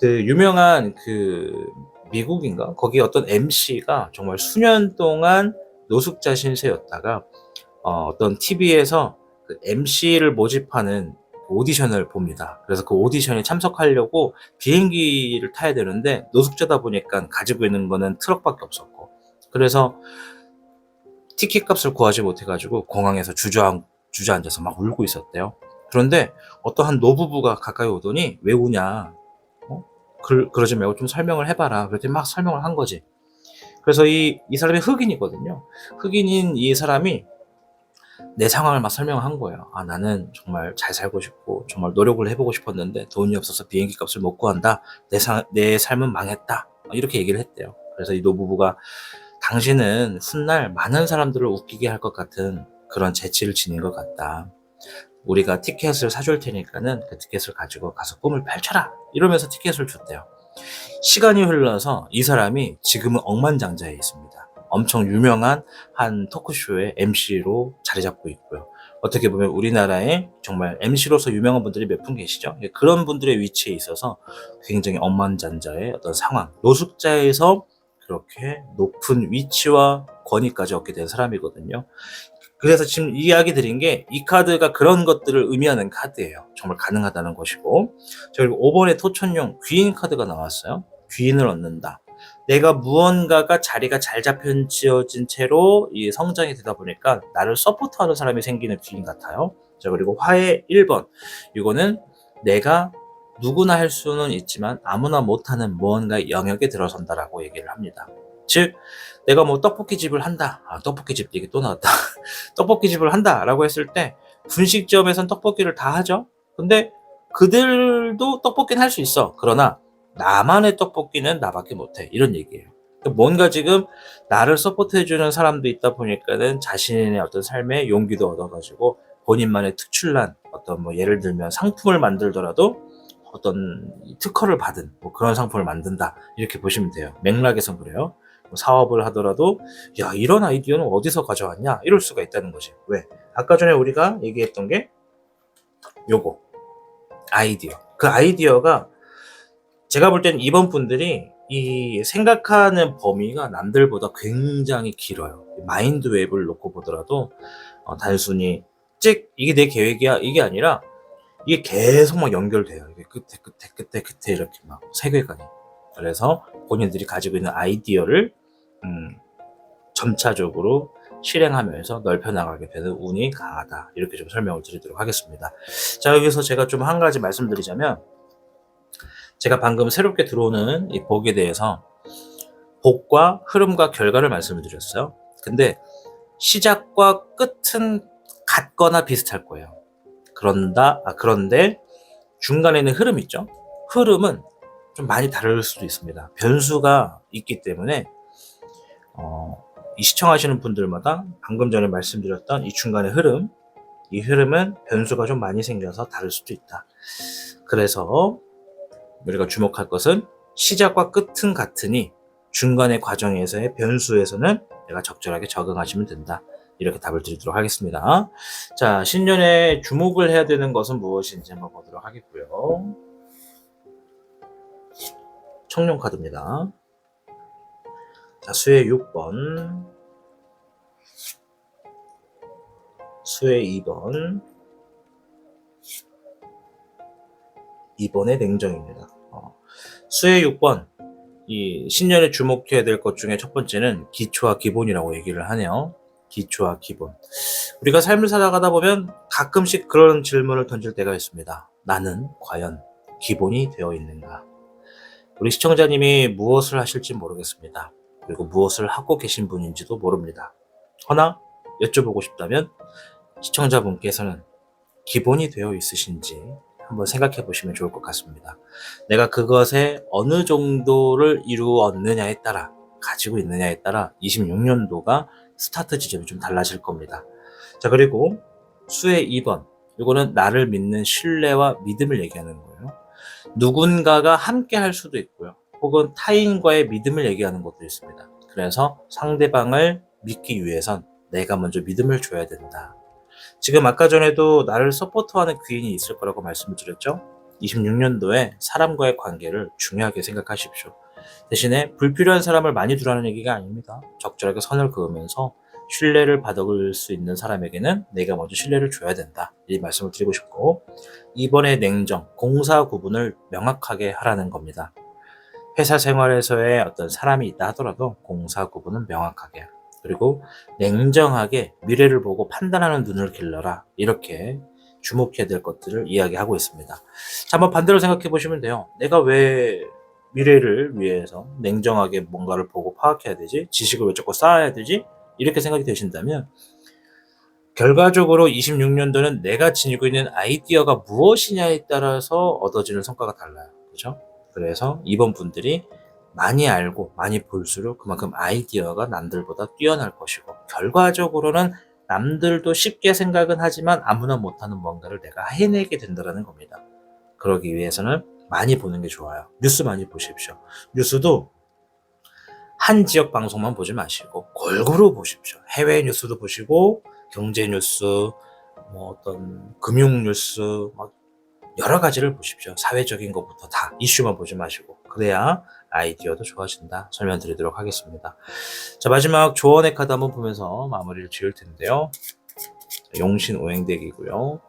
그 유명한 그 미국인가? 거기 어떤 MC가 정말 수년 동안 노숙자 신세였다가 어떤 TV에서 그 MC를 모집하는 오디션을 봅니다. 그래서 그 오디션에 참석하려고 비행기를 타야 되는데 노숙자다 보니까 가지고 있는 거는 트럭밖에 없었고, 그래서 티켓 값을 구하지 못해가지고 공항에서 주저앉아서 막 울고 있었대요. 그런데 어떠한 노부부가 가까이 오더니 왜 우냐? 그러지 말고 좀 설명을 해봐라. 그랬더니 막 설명을 한 거지. 그래서 이 사람이 흑인이거든요. 흑인인 이 사람이 내 상황을 막 설명을 한 거예요. 나는 정말 잘 살고 싶고 정말 노력을 해보고 싶었는데 돈이 없어서 비행기 값을 못 구한다. 내 삶은 망했다. 이렇게 얘기를 했대요. 그래서 이 노부부가 당신은 훗날 많은 사람들을 웃기게 할 것 같은 그런 재치를 지닌 것 같다. 우리가 티켓을 사줄 테니까는 그 티켓을 가지고 가서 꿈을 펼쳐라, 이러면서 티켓을 줬대요. 시간이 흘러서 이 사람이 지금은 억만장자에 있습니다. 엄청 유명한 한 토크쇼의 MC로 자리 잡고 있고요. 어떻게 보면 우리나라에 정말 MC로서 유명한 분들이 몇 분 계시죠? 그런 분들의 위치에 있어서 굉장히 억만장자의 어떤 상황, 노숙자에서 그렇게 높은 위치와 권위까지 얻게 된 사람이거든요. 그래서 지금 이야기 드린 게 이 카드가 그런 것들을 의미하는 카드예요. 정말 가능하다는 것이고. 자, 그리고 5번에 토천용 귀인 카드가 나왔어요. 귀인을 얻는다. 내가 무언가가 자리가 잘 잡혀지어진 채로 이 성장이 되다 보니까 나를 서포트하는 사람이 생기는 귀인 같아요. 자, 그리고 화해 1번. 이거는 내가 누구나 할 수는 있지만 아무나 못하는 무언가의 영역에 들어선다라고 얘기를 합니다. 즉 내가 뭐 떡볶이집을 한다. 떡볶이집 얘기 또 나왔다. 떡볶이집을 한다라고 했을 때 분식점에선 떡볶이를 다 하죠. 근데 그들도 떡볶이는 할 수 있어. 그러나 나만의 떡볶이는 나밖에 못해. 이런 얘기예요. 뭔가 지금 나를 서포트해주는 사람도 있다 보니까는 자신의 어떤 삶에 용기도 얻어가지고 본인만의 특출난 어떤 뭐 예를 들면 상품을 만들더라도 어떤 특허를 받은 뭐 그런 상품을 만든다. 이렇게 보시면 돼요. 맥락에선 그래요. 사업을 하더라도 야 이런 아이디어는 어디서 가져왔냐 이럴 수가 있다는 거지. 왜? 아까 전에 우리가 얘기했던 게 요거 아이디어. 그 아이디어가 제가 볼 때는 이번 분들이 이 생각하는 범위가 남들보다 굉장히 길어요. 마인드 웹을 놓고 보더라도 단순히 찍 이게 내 계획이야 이게 아니라 이게 계속 막 연결돼요. 이게 끝에 이렇게 막 세계관이. 그래서 본인들이 가지고 있는 아이디어를 점차적으로 실행하면서 넓혀 나가게 되는 운이 강하다. 이렇게 좀 설명을 드리도록 하겠습니다. 자, 여기서 제가 좀 한 가지 말씀드리자면 제가 방금 새롭게 들어오는 이 복에 대해서 복과 흐름과 결과를 말씀을 드렸어요. 근데 시작과 끝은 같거나 비슷할 거예요. 그런데 중간에 있는 흐름 있죠? 흐름은 좀 많이 다를 수도 있습니다. 변수가 있기 때문에 이 시청하시는 분들마다 방금 전에 말씀드렸던 이 중간의 흐름, 이 흐름은 변수가 좀 많이 생겨서 다를 수도 있다. 그래서 우리가 주목할 것은 시작과 끝은 같으니 중간의 과정에서의 변수에서는 내가 적절하게 적응하시면 된다. 이렇게 답을 드리도록 하겠습니다. 자, 신년에 주목을 해야 되는 것은 무엇인지 한번 보도록 하겠고요. 청룡 카드입니다. 자, 수혜 6번, 수혜 2번, 2번의 냉정입니다. 수혜 6번, 이 신년에 주목해야 될 것 중에 첫 번째는 기초와 기본이라고 얘기를 하네요. 기초와 기본. 우리가 삶을 살아가다 보면 가끔씩 그런 질문을 던질 때가 있습니다. 나는 과연 기본이 되어 있는가? 우리 시청자님이 무엇을 하실지 모르겠습니다. 그리고 무엇을 하고 계신 분인지도 모릅니다. 허나 여쭤보고 싶다면 시청자분께서는 기본이 되어 있으신지 한번 생각해 보시면 좋을 것 같습니다. 내가 그것에 어느 정도를 이루었느냐에 따라, 가지고 있느냐에 따라 26년도가 스타트 지점이 좀 달라질 겁니다. 자, 그리고 수혜 2번. 이거는 나를 믿는 신뢰와 믿음을 얘기하는 거예요. 누군가가 함께 할 수도 있고요. 혹은 타인과의 믿음을 얘기하는 것도 있습니다. 그래서 상대방을 믿기 위해선 내가 먼저 믿음을 줘야 된다. 지금 아까 전에도 나를 서포트하는 귀인이 있을 거라고 말씀을 드렸죠. 26년도에 사람과의 관계를 중요하게 생각하십시오. 대신에 불필요한 사람을 많이 두라는 얘기가 아닙니다. 적절하게 선을 그으면서 신뢰를 받을 수 있는 사람에게는 내가 먼저 신뢰를 줘야 된다. 이 말씀을 드리고 싶고, 이번에 냉정, 공사 구분을 명확하게 하라는 겁니다. 회사 생활에서의 어떤 사람이 있다 하더라도 공사 구분은 명확하게, 그리고 냉정하게 미래를 보고 판단하는 눈을 길러라. 이렇게 주목해야 될 것들을 이야기하고 있습니다. 자, 한번 반대로 생각해 보시면 돼요. 내가 왜 미래를 위해서 냉정하게 뭔가를 보고 파악해야 되지? 지식을 왜 자꾸 쌓아야 되지? 이렇게 생각이 되신다면 결과적으로 26년도는 내가 지니고 있는 아이디어가 무엇이냐에 따라서 얻어지는 성과가 달라요. 그렇죠? 그래서 이번 분들이 많이 알고 많이 볼수록 그만큼 아이디어가 남들보다 뛰어날 것이고, 결과적으로는 남들도 쉽게 생각은 하지만 아무나 못하는 뭔가를 내가 해내게 된다는 겁니다. 그러기 위해서는 많이 보는 게 좋아요. 뉴스 많이 보십시오. 뉴스도 한 지역 방송만 보지 마시고 골고루 보십시오. 해외 뉴스도 보시고 경제 뉴스, 뭐 어떤 금융 뉴스, 막 여러 가지를 보십시오. 사회적인 것부터 다 이슈만 보지 마시고, 그래야 아이디어도 좋아진다. 설명드리도록 하겠습니다. 자, 마지막 조언의 카드 한번 보면서 마무리를 지을 텐데요. 용신 오행덱이고요.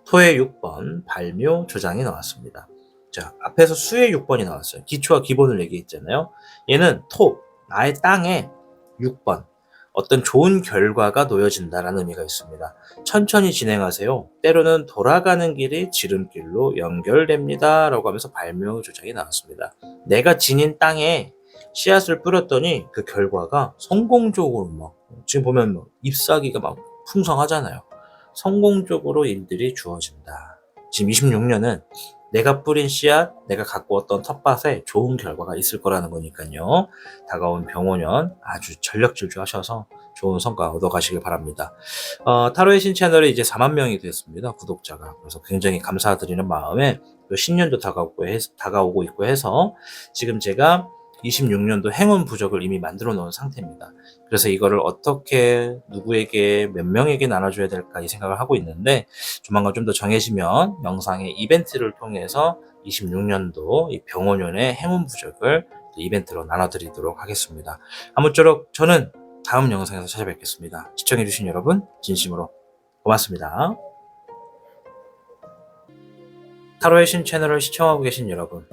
토의 6번 발묘 조장이 나왔습니다. 자, 앞에서 수의 6번이 나왔어요. 기초와 기본을 얘기했잖아요. 얘는 토, 나의 땅에 6번, 어떤 좋은 결과가 놓여진다라는 의미가 있습니다. 천천히 진행하세요. 때로는 돌아가는 길이 지름길로 연결됩니다. 라고 하면서 발묘 조장이 나왔습니다. 내가 지닌 땅에 씨앗을 뿌렸더니 그 결과가 성공적으로 지금 보면 잎사귀가 풍성하잖아요. 성공적으로 일들이 주어진다. 지금 26년은 내가 뿌린 씨앗, 내가 갖고 왔던 텃밭에 좋은 결과가 있을 거라는 거니까요. 다가온 병오년 아주 전력질주하셔서 좋은 성과 얻어가시길 바랍니다. 타로의 신 채널에 이제 4만 명이 됐습니다. 구독자가. 그래서 굉장히 감사드리는 마음에 또 신년도 다가오고 있고 해서 지금 제가 26년도 행운 부적을 이미 만들어 놓은 상태입니다. 그래서 이거를 어떻게 누구에게 몇 명에게 나눠줘야 될까 이 생각을 하고 있는데 조만간 좀 더 정해지면 영상의 이벤트를 통해서 26년도 이 병원년의 행운 부적을 이벤트로 나눠드리도록 하겠습니다. 아무쪼록 저는 다음 영상에서 찾아뵙겠습니다. 시청해주신 여러분 진심으로 고맙습니다. 타로의 신 채널을 시청하고 계신 여러분,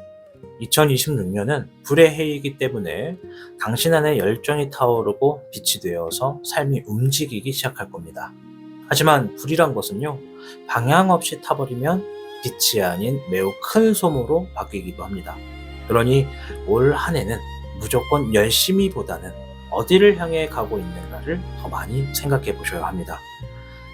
2026년은 불의 해이기 때문에 당신 안에 열정이 타오르고 빛이 되어서 삶이 움직이기 시작할 겁니다. 하지만 불이란 것은요, 방향 없이 타버리면 빛이 아닌 매우 큰 소모로 바뀌기도 합니다. 그러니 올 한 해는 무조건 열심히보다는 어디를 향해 가고 있는가를 더 많이 생각해 보셔야 합니다.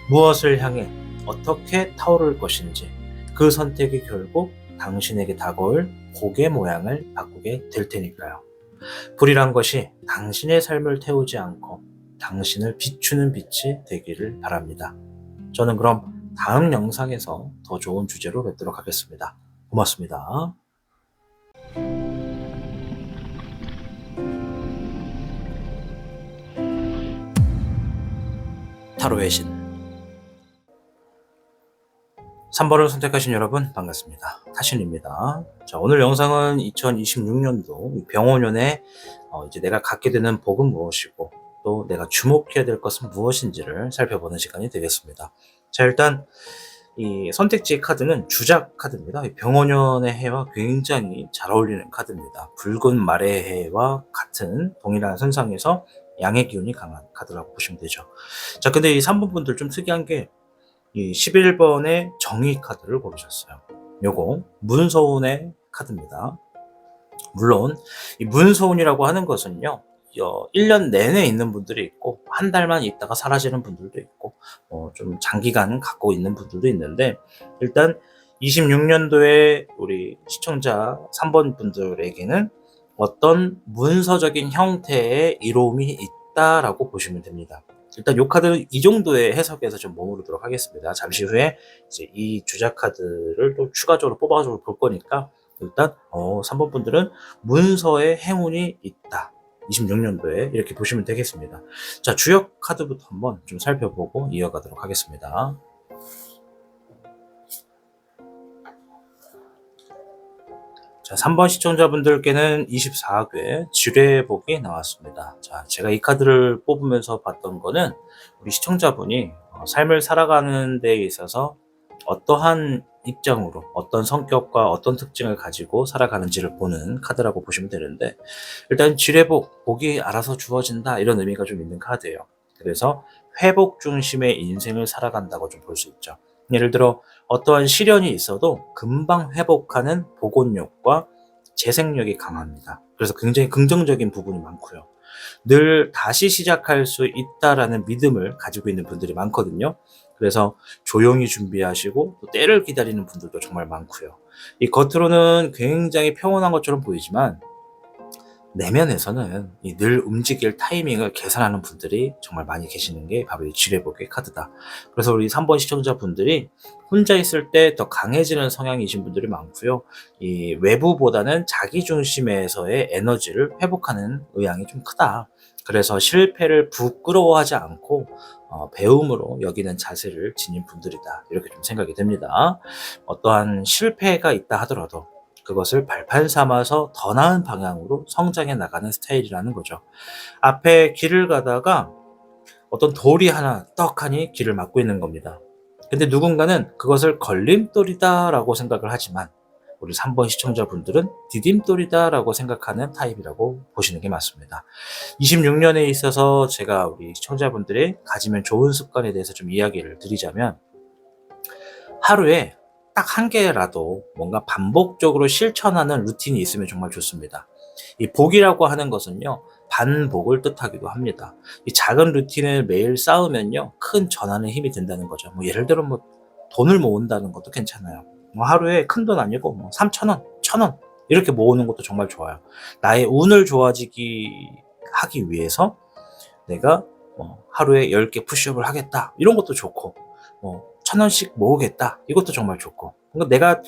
무엇을 향해 어떻게 타오를 것인지 그 선택이 결국 당신에게 다가올 복의 모양을 바꾸게 될 테니까요. 불이란 것이 당신의 삶을 태우지 않고 당신을 비추는 빛이 되기를 바랍니다. 저는 그럼 다음 영상에서 더 좋은 주제로 뵙도록 하겠습니다. 고맙습니다. 타로의 신 3번을 선택하신 여러분 반갑습니다. 타신입니다. 자, 오늘 영상은 2026년도 병오년에 이제 내가 갖게 되는 복은 무엇이고 또 내가 주목해야 될 것은 무엇인지를 살펴보는 시간이 되겠습니다. 자, 일단 이 선택지의 카드는 주작 카드입니다. 병오년의 해와 굉장히 잘 어울리는 카드입니다. 붉은 말의 해와 같은 동일한 선상에서 양의 기운이 강한 카드라고 보시면 되죠. 자, 근데 이 3번 분들 좀 특이한 게 이 11번의 정의 카드를 고르셨어요. 요거 문서운의 카드입니다. 물론 이 문서운이라고 하는 것은요, 1년 내내 있는 분들이 있고 한 달만 있다가 사라지는 분들도 있고 좀 장기간 갖고 있는 분들도 있는데, 일단 26년도에 우리 시청자 3번 분들에게는 어떤 문서적인 형태의 이로움이 있다라고 보시면 됩니다. 일단 이 카드는 이 정도의 해석에서 좀 머무르도록 하겠습니다. 잠시 후에 이제 이 주작 카드를 또 추가적으로 뽑아서 볼 거니까 일단 3번 분들은 문서의 행운이 있다. 26년도에 이렇게 보시면 되겠습니다. 자, 주역 카드부터 한번 좀 살펴보고 이어가도록 하겠습니다. 자, 3번 시청자분들께는 24괴 지뢰복이 나왔습니다. 자, 제가 이 카드를 뽑으면서 봤던 거는 우리 시청자분이 삶을 살아가는 데 있어서 어떠한 입장으로 어떤 성격과 어떤 특징을 가지고 살아가는지를 보는 카드라고 보시면 되는데, 일단 지뢰복, 복이 알아서 주어진다 이런 의미가 좀 있는 카드예요. 그래서 회복 중심의 인생을 살아간다고 좀 볼 수 있죠. 예를 들어 어떠한 시련이 있어도 금방 회복하는 복원력과 재생력이 강합니다. 그래서 굉장히 긍정적인 부분이 많고요. 늘 다시 시작할 수 있다라는 믿음을 가지고 있는 분들이 많거든요. 그래서 조용히 준비하시고 또 때를 기다리는 분들도 정말 많고요. 이 겉으로는 굉장히 평온한 것처럼 보이지만 내면에서는 이 늘 움직일 타이밍을 계산하는 분들이 정말 많이 계시는 게 바로 이 지뢰복의 카드다. 그래서 우리 3번 시청자분들이 혼자 있을 때 더 강해지는 성향이신 분들이 많고요. 이 외부보다는 자기 중심에서의 에너지를 회복하는 의향이 좀 크다. 그래서 실패를 부끄러워하지 않고 배움으로 여기는 자세를 지닌 분들이다. 이렇게 좀 생각이 됩니다. 어떠한 실패가 있다 하더라도 그것을 발판 삼아서 더 나은 방향으로 성장해 나가는 스타일이라는 거죠. 앞에 길을 가다가 어떤 돌이 하나 떡하니 길을 막고 있는 겁니다. 근데 누군가는 그것을 걸림돌이다라고 생각을 하지만 우리 3번 시청자분들은 디딤돌이다라고 생각하는 타입이라고 보시는 게 맞습니다. 26년에 있어서 제가 우리 시청자분들이 가지면 좋은 습관에 대해서 좀 이야기를 드리자면 하루에 딱 한 개라도 뭔가 반복적으로 실천하는 루틴이 있으면 정말 좋습니다. 이 복이라고 하는 것은요, 반복을 뜻하기도 합니다. 이 작은 루틴을 매일 쌓으면요, 큰 전환의 힘이 된다는 거죠. 뭐 예를 들어 뭐 돈을 모은다는 것도 괜찮아요. 뭐 하루에 큰 돈 아니고 뭐 3,000원, 1,000원 이렇게 모으는 것도 정말 좋아요. 나의 운을 좋아지기 하기 위해서 내가 뭐 하루에 10개 푸시업을 하겠다 이런 것도 좋고, 뭐 1,000원씩 모으겠다 이것도 정말 좋고, 그러니까 내가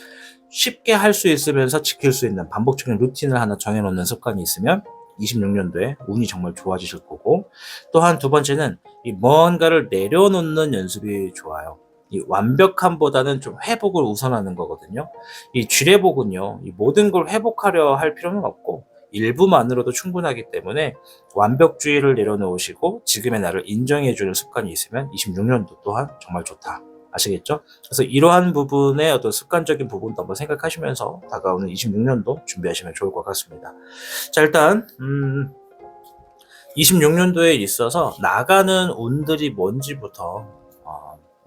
쉽게 할 수 있으면서 지킬 수 있는 반복적인 루틴을 하나 정해놓는 습관이 있으면 26년도에 운이 정말 좋아지실 거고, 또한 두 번째는 이 뭔가를 내려놓는 연습이 좋아요. 이 완벽함보다는 좀 회복을 우선하는 거거든요. 이 쥐레복은요, 이 모든 걸 회복하려 할 필요는 없고 일부만으로도 충분하기 때문에 완벽주의를 내려놓으시고 지금의 나를 인정해주는 습관이 있으면 26년도 또한 정말 좋다. 아시겠죠? 그래서 이러한 부분의 어떤 습관적인 부분도 한번 생각하시면서 다가오는 26년도 준비하시면 좋을 것 같습니다. 자, 일단 26년도에 있어서 나가는 운들이 뭔지부터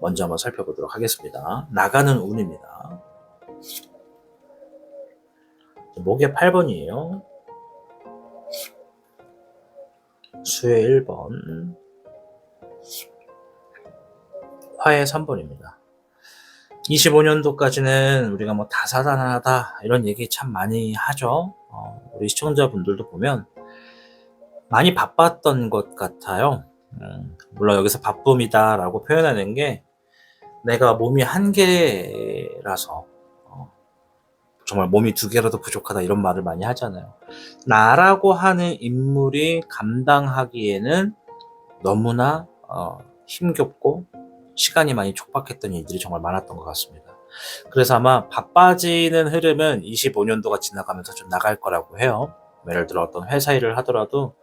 먼저 한번 살펴보도록 하겠습니다. 나가는 운입니다. 목의 8번이에요. 수의 1번, 화의 3번입니다. 25년도까지는 우리가 뭐 다사다난하다 이런 얘기 참 많이 하죠. 우리 시청자분들도 보면 많이 바빴던 것 같아요. 물론 여기서 바쁨이다 라고 표현하는 게 내가 몸이 한 개라서 정말 몸이 두 개라도 부족하다 이런 말을 많이 하잖아요. 나라고 하는 인물이 감당하기에는 너무나 힘겹고 시간이 많이 촉박했던 일들이 정말 많았던 것 같습니다. 그래서 아마 바빠지는 흐름은 25년도가 지나가면서 좀 나갈 거라고 해요. 예를 들어 어떤 회사 일을 하더라도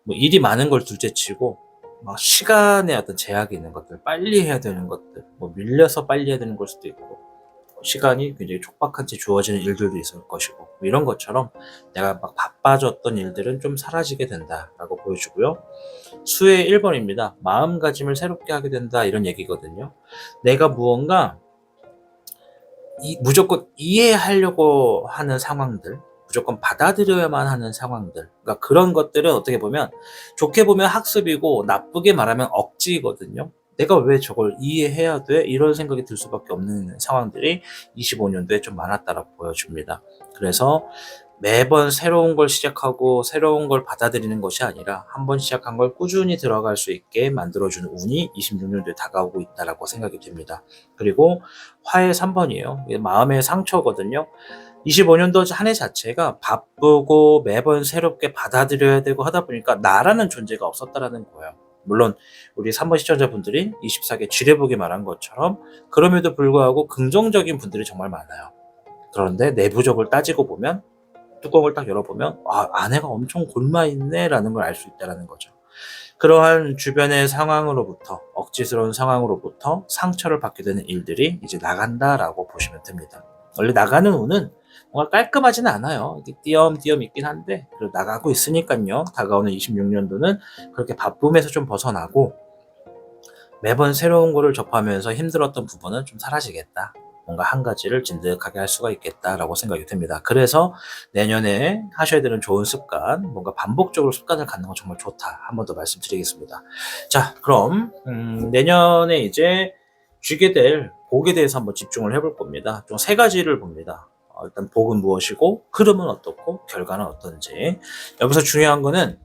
뭐 일이 많은 걸 둘째치고 막 시간에 어떤 제약이 있는 것들, 빨리 해야 되는 것들, 뭐 밀려서 빨리 해야 되는 걸 수도 있고, 시간이 굉장히 촉박한 채 주어지는 일들도 있을 것이고, 뭐 이런 것처럼 내가 막 바빠졌던 일들은 좀 사라지게 된다라고 보여주고요. 수의 1번입니다. 마음가짐을 새롭게 하게 된다 이런 얘기거든요. 내가 무언가 무조건 이해하려고 하는 상황들, 무조건 받아들여야만 하는 상황들, 그러니까 그런 것들은 어떻게 보면 좋게 보면 학습이고 나쁘게 말하면 억지거든요. 내가 왜 저걸 이해해야 돼? 이런 생각이 들 수밖에 없는 상황들이 25년도에 좀 많았다라고 보여줍니다. 그래서 매번 새로운 걸 시작하고 새로운 걸 받아들이는 것이 아니라 한 번 시작한 걸 꾸준히 들어갈 수 있게 만들어주는 운이 26년도에 다가오고 있다라고 생각이 됩니다. 그리고 화의 3번이에요. 마음의 상처거든요. 25년도 한 해 자체가 바쁘고 매번 새롭게 받아들여야 되고 하다 보니까 나라는 존재가 없었다라는 거예요. 물론 우리 3번 시청자분들이 24개 쥐레복이 말한 것처럼 그럼에도 불구하고 긍정적인 분들이 정말 많아요. 그런데 내부적으로 따지고 보면 뚜껑을 딱 열어보면 안에가 엄청 골마있네 라는 걸 알 수 있다는 거죠. 그러한 주변의 상황으로부터 억지스러운 상황으로부터 상처를 받게 되는 일들이 이제 나간다라고 보시면 됩니다. 원래 나가는 운은 뭔가 깔끔하지는 않아요. 띄엄띄엄 있긴 한데 그래도 나가고 있으니까요. 다가오는 26년도는 그렇게 바쁨에서 좀 벗어나고 매번 새로운 거를 접하면서 힘들었던 부분은 좀 사라지겠다. 뭔가 한 가지를 진득하게 할 수가 있겠다라고 생각이 듭니다. 그래서 내년에 하셔야 되는 좋은 습관, 뭔가 반복적으로 습관을 갖는 건 정말 좋다. 한 번 더 말씀드리겠습니다. 자, 그럼 내년에 이제 쥐게 될 복에 대해서 한번 집중을 해볼 겁니다. 좀 세 가지를 봅니다. 일단 복은 무엇이고 흐름은 어떻고 결과는 어떤지. 여기서 중요한 거는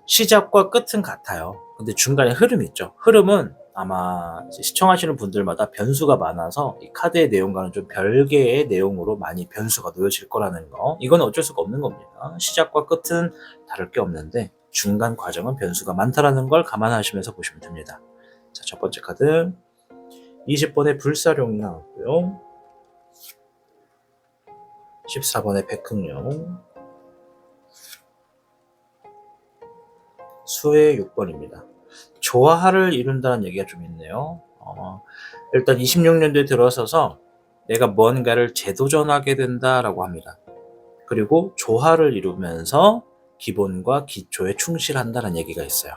시작과 끝은 같아요. 근데 중간에 흐름이 있죠. 흐름은 아마 시청하시는 분들마다 변수가 많아서 이 카드의 내용과는 좀 별개의 내용으로 많이 변수가 놓여질 거라는 거. 이건 어쩔 수가 없는 겁니다. 시작과 끝은 다를 게 없는데 중간 과정은 변수가 많다라는 걸 감안하시면서 보시면 됩니다. 자, 첫 번째 카드 20번의 불사룡이 나왔고요. 14번의 백흥룡, 수의 6번입니다. 조화를 이룬다는 얘기가 좀 있네요. 일단 26년도에 들어서서 내가 뭔가를 재도전하게 된다라고 합니다. 그리고 조화를 이루면서 기본과 기초에 충실한다는 얘기가 있어요.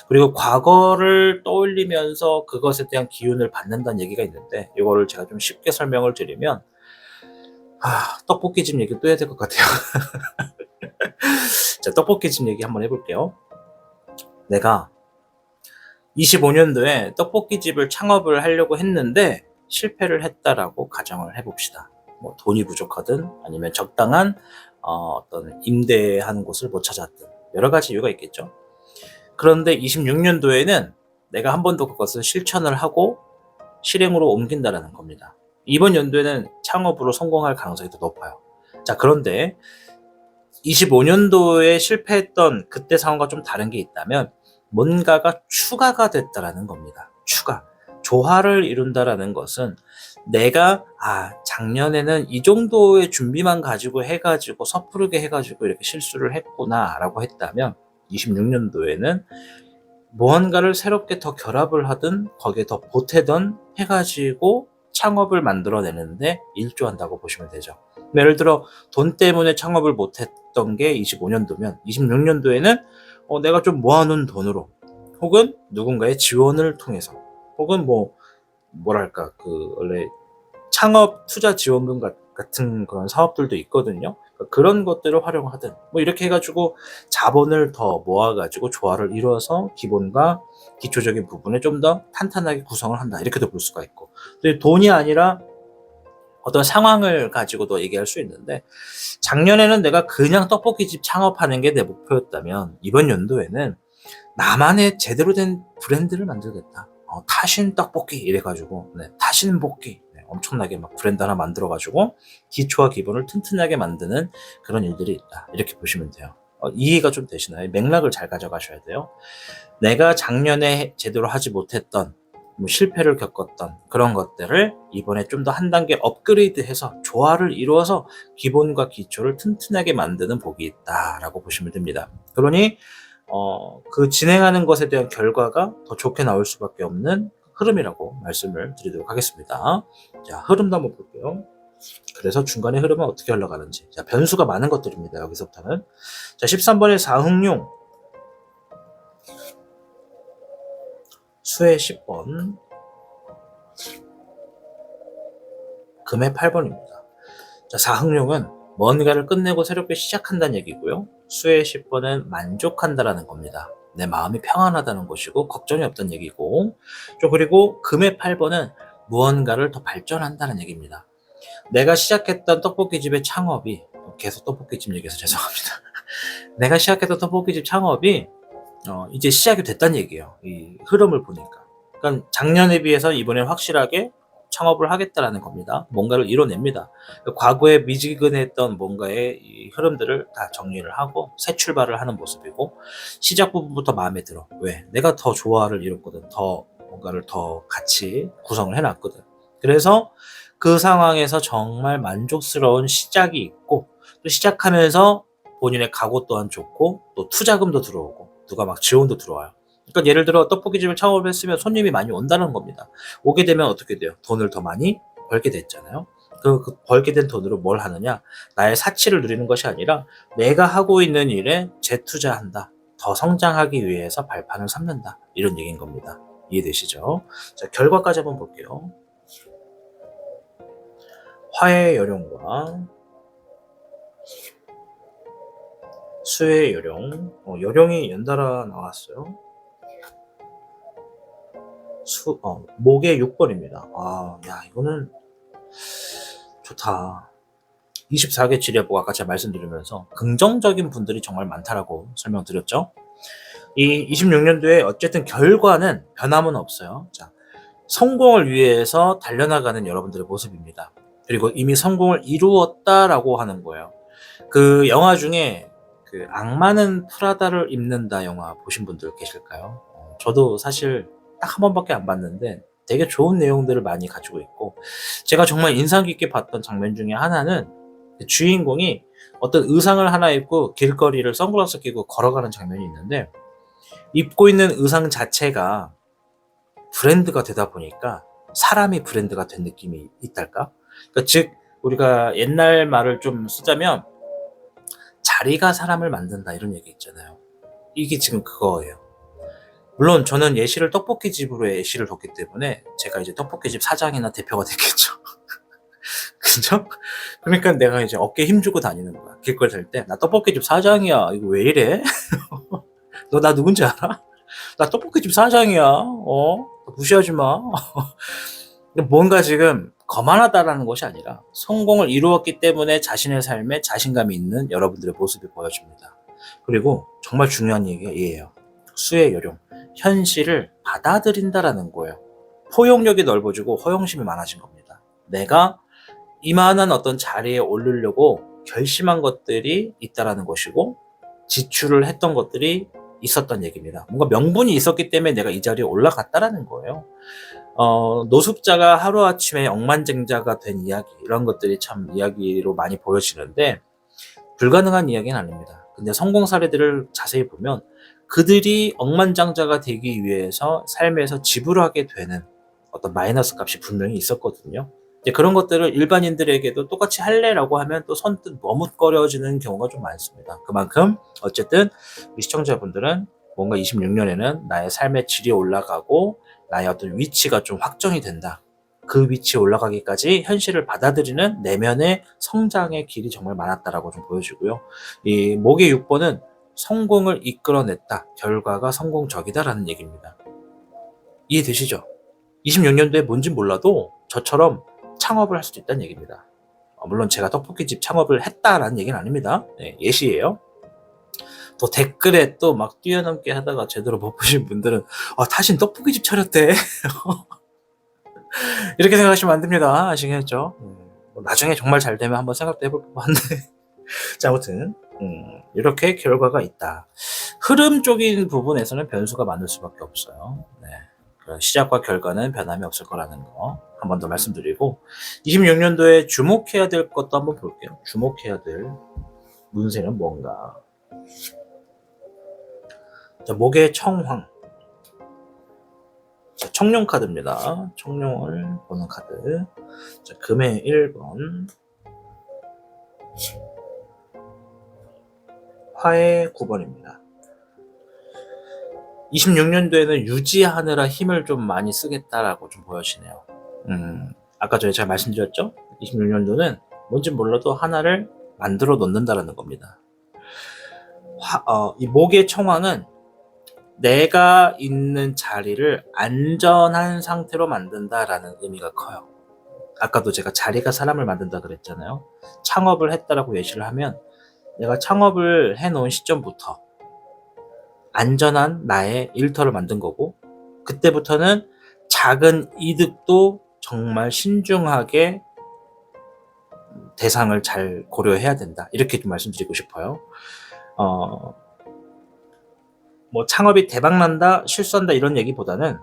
그리고 과거를 떠올리면서 그것에 대한 기운을 받는다는 얘기가 있는데, 이거를 제가 좀 쉽게 설명을 드리면, 떡볶이집 얘기 또 해야 될 것 같아요. 자, 떡볶이집 얘기 한번 해볼게요. 내가 25년도에 떡볶이집을 창업을 하려고 했는데 실패를 했다라고 가정을 해봅시다. 뭐 돈이 부족하든 아니면 적당한 어떤 임대하는 곳을 못 찾았든 여러 가지 이유가 있겠죠. 그런데 26년도에는 내가 한 번 더 그것을 실천을 하고 실행으로 옮긴다라는 겁니다. 이번 연도에는 창업으로 성공할 가능성이 더 높아요. 자, 그런데 25년도에 실패했던 그때 상황과 좀 다른 게 있다면 뭔가가 추가가 됐다라는 겁니다. 추가. 조화를 이룬다라는 것은 내가 작년에는 이 정도의 준비만 가지고 해가지고 섣부르게 해가지고 이렇게 실수를 했구나라고 했다면 26년도에는 무언가를 새롭게 더 결합을 하든 거기에 더 보태던 해가지고 창업을 만들어내는데 일조한다고 보시면 되죠. 예를 들어 돈 때문에 창업을 못했던 게 25년도면 26년도에는 내가 좀 모아놓은 돈으로 혹은 누군가의 지원을 통해서 혹은 뭐랄까 원래 창업 투자 지원금 같은 그런 사업들도 있거든요. 그런 것들을 활용하든 이렇게 해가지고 자본을 더 모아가지고 조화를 이루어서 기본과 기초적인 부분에 좀 더 탄탄하게 구성을 한다, 이렇게도 볼 수가 있고, 근데 돈이 아니라 어떤 상황을 가지고도 얘기할 수 있는데, 작년에는 내가 그냥 떡볶이집 창업하는 게 내 목표였다면 이번 연도에는 나만의 제대로 된 브랜드를 만들겠다. 타신 떡볶이 이래가지고 타신 볶기, 엄청나게 막 브랜드 하나 만들어가지고 기초와 기본을 튼튼하게 만드는 그런 일들이 있다, 이렇게 보시면 돼요. 이해가 좀 되시나요? 맥락을 잘 가져가셔야 돼요. 내가 작년에 제대로 하지 못했던 실패를 겪었던 그런 것들을 이번에 좀 더 한 단계 업그레이드해서 조화를 이루어서 기본과 기초를 튼튼하게 만드는 복이 있다라고 보시면 됩니다. 그러니 그 진행하는 것에 대한 결과가 더 좋게 나올 수밖에 없는 흐름이라고 말씀을 드리도록 하겠습니다. 자, 흐름도 한번 볼게요. 그래서 중간에 흐름은 어떻게 흘러가는지. 자, 변수가 많은 것들입니다, 여기서부터는. 자, 13번의 사흥룡, 수의 10번, 금의 8번입니다. 자, 사흥룡은 뭔가를 끝내고 새롭게 시작한다는 얘기고요. 수의 10번은 만족한다라는 겁니다. 내 마음이 평안하다는 것이고 걱정이 없다는 얘기고, 그리고 금의 8번은 무언가를 더 발전한다는 얘기입니다. 내가 시작했던 떡볶이집의 창업이, 계속 떡볶이집 얘기해서 죄송합니다. 내가 시작했던 떡볶이집 창업이 이제 시작이 됐다는 얘기예요. 이 흐름을 보니까. 그러니까 작년에 비해서 이번엔 확실하게 창업을 하겠다라는 겁니다. 뭔가를 이뤄냅니다. 과거에 미지근했던 뭔가의 이 흐름들을 다 정리를 하고 새 출발을 하는 모습이고, 시작 부분부터 마음에 들어. 왜? 내가 더 조화를 이뤘거든. 더 뭔가를 더 같이 구성을 해놨거든. 그래서 그 상황에서 정말 만족스러운 시작이 있고, 또 시작하면서 본인의 각오 또한 좋고, 또 투자금도 들어오고, 누가 막 지원도 들어와요. 그러니까 예를 들어 떡볶이집을 창업을 했으면 손님이 많이 온다는 겁니다. 오게 되면 어떻게 돼요? 돈을 더 많이 벌게 됐잖아요. 그 벌게 된 돈으로 뭘 하느냐? 나의 사치를 누리는 것이 아니라 내가 하고 있는 일에 재투자한다. 더 성장하기 위해서 발판을 삼는다. 이런 얘기인 겁니다. 이해되시죠? 자, 결과까지 한번 볼게요. 화의 여룡과 수의 여룡, 여룡이 연달아 나왔어요. 목의 6번입니다. 이거는 좋다. 24개 지뢰보가 아까 제가 말씀드리면서 긍정적인 분들이 정말 많다라고 설명드렸죠. 이 26년도에 어쨌든 결과는 변함은 없어요. 자, 성공을 위해서 달려나가는 여러분들의 모습입니다. 그리고 이미 성공을 이루었다라고 하는 거예요. 그 영화 중에 그 악마는 프라다를 입는다 영화 보신 분들 계실까요? 저도 사실 딱 한 번밖에 안 봤는데 되게 좋은 내용들을 많이 가지고 있고, 제가 정말 인상 깊게 봤던 장면 중에 하나는 주인공이 어떤 의상을 하나 입고 길거리를 선글라스 끼고 걸어가는 장면이 있는데, 입고 있는 의상 자체가 브랜드가 되다 보니까 사람이 브랜드가 된 느낌이 있달까? 그러니까 즉 우리가 옛날 말을 좀 쓰자면 자리가 사람을 만든다 이런 얘기 있잖아요. 이게 지금 그거예요. 물론 저는 예시를 떡볶이집으로 예시를 뒀기 때문에 제가 이제 떡볶이집 사장이나 대표가 됐겠죠. 그죠? 그러니까 내가 이제 어깨에 힘주고 다니는 거야. 길거리 살 때 나 떡볶이집 사장이야. 이거 왜 이래? 너 나 누군지 알아? 나 떡볶이집 사장이야. 무시하지 마. 뭔가 지금 거만하다라는 것이 아니라 성공을 이루었기 때문에 자신의 삶에 자신감이 있는 여러분들의 모습이 보여집니다. 그리고 정말 중요한 얘기가 이에요. 수의 요령. 현실을 받아들인다라는 거예요. 포용력이 넓어지고 허용심이 많아진 겁니다. 내가 이만한 어떤 자리에 오르려고 결심한 것들이 있다라는 것이고 지출을 했던 것들이 있었던 얘기입니다. 뭔가 명분이 있었기 때문에 내가 이 자리에 올라갔다라는 거예요. 노숙자가 하루아침에 억만장자가 된 이야기, 이런 것들이 참 이야기로 많이 보여지는데 불가능한 이야기는 아닙니다. 근데 성공 사례들을 자세히 보면 그들이 억만장자가 되기 위해서 삶에서 지불하게 되는 어떤 마이너스 값이 분명히 있었거든요. 그런 것들을 일반인들에게도 똑같이 할래라고 하면 또 선뜻 머뭇거려지는 경우가 좀 많습니다. 그만큼 어쨌든 우리 시청자분들은 뭔가 26년에는 나의 삶의 질이 올라가고 나의 어떤 위치가 좀 확정이 된다. 그 위치에 올라가기까지 현실을 받아들이는 내면의 성장의 길이 정말 많았다라고 좀 보여지고요. 이 목의 6번은 성공을 이끌어냈다. 결과가 성공적이다라는 얘기입니다. 이해되시죠? 26년도에 뭔진 몰라도 저처럼 창업을 할 수도 있다는 얘기입니다. 물론 제가 떡볶이집 창업을 했다라는 얘기는 아닙니다. 네, 예시예요. 또 댓글에 또 막 뛰어넘게 하다가 제대로 못 보신 분들은 다신 떡볶이집 차렸대. 이렇게 생각하시면 안 됩니다. 아시겠죠? 나중에 정말 잘 되면 한번 생각도 해볼 법한데. 자, 아무튼 이렇게 결과가 있다. 흐름적인 부분에서는 변수가 많을 수밖에 없어요. 네. 시작과 결과는 변함이 없을 거라는 거 한 번 더 말씀드리고 26년도에 주목해야 될 것도 한번 볼게요. 주목해야 될 운세는 뭔가. 자, 목의 청황. 자, 청룡 카드입니다. 청룡을 보는 카드. 자, 금의 1번. 화의 9번입니다. 26년도에는 유지하느라 힘을 좀 많이 쓰겠다라고 좀 보여지네요. 아까 전에 제가 말씀드렸죠? 26년도는 뭔지 몰라도 하나를 만들어 놓는다라는 겁니다. 이 목의 청황은 내가 있는 자리를 안전한 상태로 만든다라는 의미가 커요. 아까도 제가 자리가 사람을 만든다 그랬잖아요. 창업을 했다라고 예시를 하면 내가 창업을 해놓은 시점부터 안전한 나의 일터를 만든 거고 그때부터는 작은 이득도 정말 신중하게 대상을 잘 고려해야 된다. 이렇게 좀 말씀드리고 싶어요. 뭐 창업이 대박난다, 실수한다 이런 얘기보다는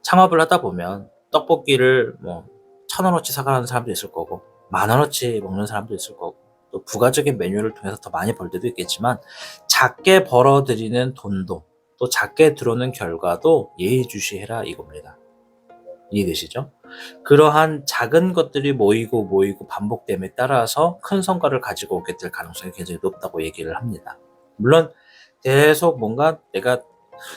창업을 하다 보면 떡볶이를 뭐 1,000원어치 사가는 사람도 있을 거고 10,000원어치 먹는 사람도 있을 거고 또 부가적인 메뉴를 통해서 더 많이 벌 때도 있겠지만 작게 벌어들이는 돈도 또 작게 들어오는 결과도 예의주시해라 이겁니다. 이해되시죠? 그러한 작은 것들이 모이고 반복됨에 따라서 큰 성과를 가지고 오게 될 가능성이 굉장히 높다고 얘기를 합니다. 물론 계속 뭔가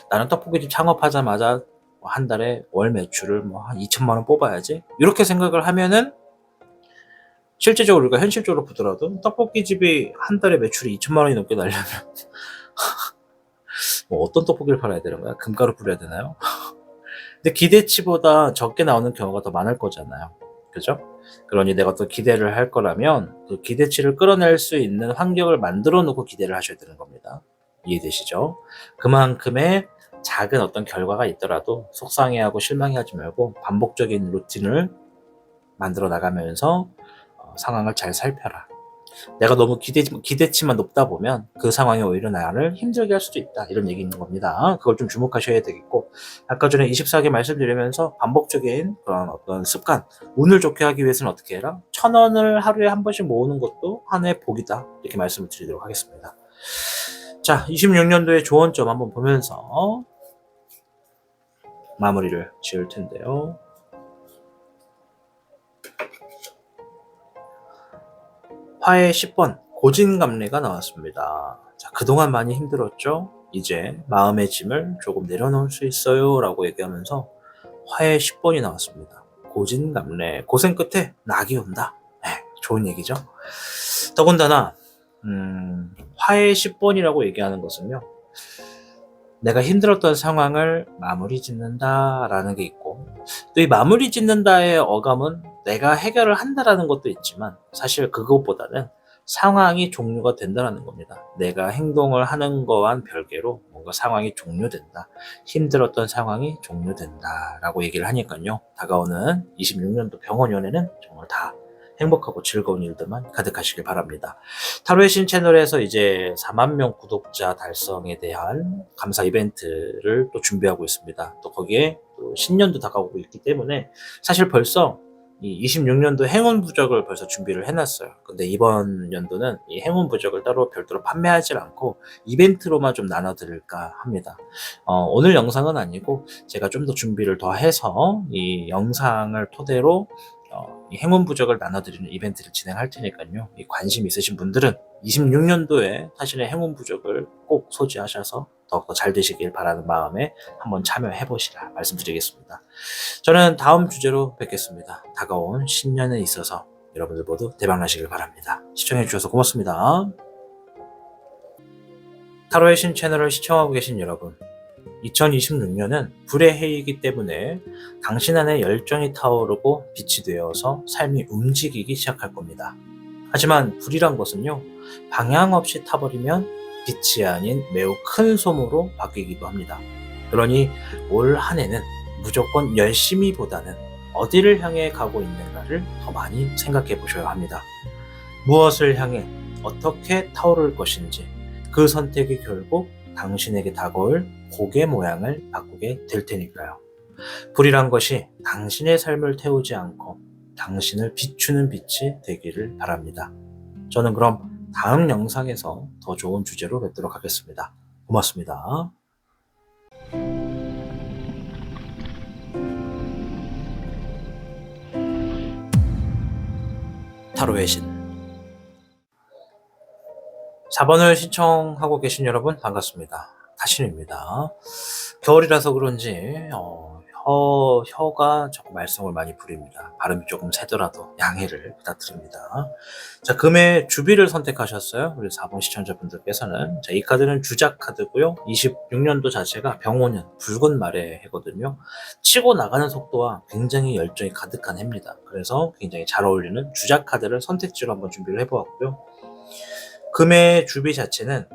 나는 떡볶이집 창업하자마자 한 달에 월 매출을 뭐 한 2천만 원 뽑아야지 이렇게 생각을 하면은 실제적으로 우리가 현실적으로 보더라도 떡볶이집이 한 달에 매출이 2천만 원이 넘게 나려면 뭐 어떤 떡볶이를 팔아야 되는 거야? 금가루 뿌려야 되나요? 근데 기대치보다 적게 나오는 경우가 더 많을 거잖아요. 그죠? 그러니 내가 또 기대를 할 거라면 그 기대치를 끌어낼 수 있는 환경을 만들어 놓고 기대를 하셔야 되는 겁니다. 이해되시죠? 그만큼의 작은 어떤 결과가 있더라도 속상해하고 실망해하지 말고 반복적인 루틴을 만들어 나가면서 상황을 잘 살펴라. 내가 너무 기대치만 높다 보면 그 상황이 오히려 나를 힘들게 할 수도 있다. 이런 얘기 있는 겁니다. 그걸 좀 주목하셔야 되겠고, 아까 전에 24개 말씀드리면서 반복적인 그런 어떤 습관, 운을 좋게 하기 위해서는 어떻게 해라? 1,000원을 하루에 한 번씩 모으는 것도 하나의 복이다. 이렇게 말씀을 드리도록 하겠습니다. 자, 26년도의 조언점 한번 보면서 마무리를 지을 텐데요. 화의 10번 고진감래가 나왔습니다. 자, 그동안 많이 힘들었죠? 이제 마음의 짐을 조금 내려놓을 수 있어요 라고 얘기하면서 화의 10번이 나왔습니다. 고진감래, 고생 끝에 낙이 온다. 네, 좋은 얘기죠. 더군다나 화의 10번이라고 얘기하는 것은요, 내가 힘들었던 상황을 마무리 짓는다라는 게 있고, 또 이 마무리 짓는다의 어감은 내가 해결을 한다라는 것도 있지만, 사실 그것보다는 상황이 종료가 된다는 겁니다. 내가 행동을 하는 거와는 별개로 뭔가 상황이 종료된다. 힘들었던 상황이 종료된다라고 얘기를 하니까요. 다가오는 26년도 병원연에는 정말 다 행복하고 즐거운 일들만 가득하시길 바랍니다. 타로의 신 채널에서 이제 4만 명 구독자 달성에 대한 감사 이벤트를 또 준비하고 있습니다. 또 거기에 또 신년도 다가오고 있기 때문에 사실 벌써 이 26년도 행운 부적을 벌써 준비를 해놨어요. 근데 이번 연도는 이 행운 부적을 따로 별도로 판매하지 않고 이벤트로만 좀 나눠드릴까 합니다. 오늘 영상은 아니고 제가 좀 더 준비를 더 해서 이 영상을 토대로 이 행운 부적을 나눠드리는 이벤트를 진행할 테니까요. 이 관심 있으신 분들은 26년도에 자신의 행운 부적을 꼭 소지하셔서 더욱더 잘 되시길 바라는 마음에 한번 참여해 보시라 말씀드리겠습니다. 저는 다음 주제로 뵙겠습니다. 다가온 신년에 있어서 여러분들 모두 대박나시길 바랍니다. 시청해 주셔서 고맙습니다. 타로의 신 채널을 시청하고 계신 여러분, 2026년은 불의 해이기 때문에 당신 안에 열정이 타오르고 빛이 되어서 삶이 움직이기 시작할 겁니다. 하지만 불이란 것은요, 방향 없이 타버리면 빛이 아닌 매우 큰 소모로 바뀌기도 합니다. 그러니 올 한 해는 무조건 열심히보다는 어디를 향해 가고 있는가를 더 많이 생각해 보셔야 합니다. 무엇을 향해 어떻게 타오를 것인지, 그 선택이 결국 당신에게 다가올 복의 모양을 바꾸게 될 테니까요. 불이란 것이 당신의 삶을 태우지 않고 당신을 비추는 빛이 되기를 바랍니다. 저는 그럼 다음 영상에서 더 좋은 주제로 뵙도록 하겠습니다. 고맙습니다. 타로의 신 4번을 신청하고 계신 여러분 반갑습니다. 타신입니다. 겨울이라서 그런지 혀가 조금 말썽을 많이 부립니다. 발음이 조금 새더라도 양해를 부탁드립니다. 자, 금의 주비를 선택하셨어요. 우리 4번 시청자분들께서는. 자, 이 카드는 주작 카드고요. 26년도 자체가 병오년, 붉은 말의 해거든요. 치고 나가는 속도와 굉장히 열정이 가득한 해입니다. 그래서 굉장히 잘 어울리는 주작 카드를 선택지로 한번 준비를 해보았고요. 금의 주비 자체는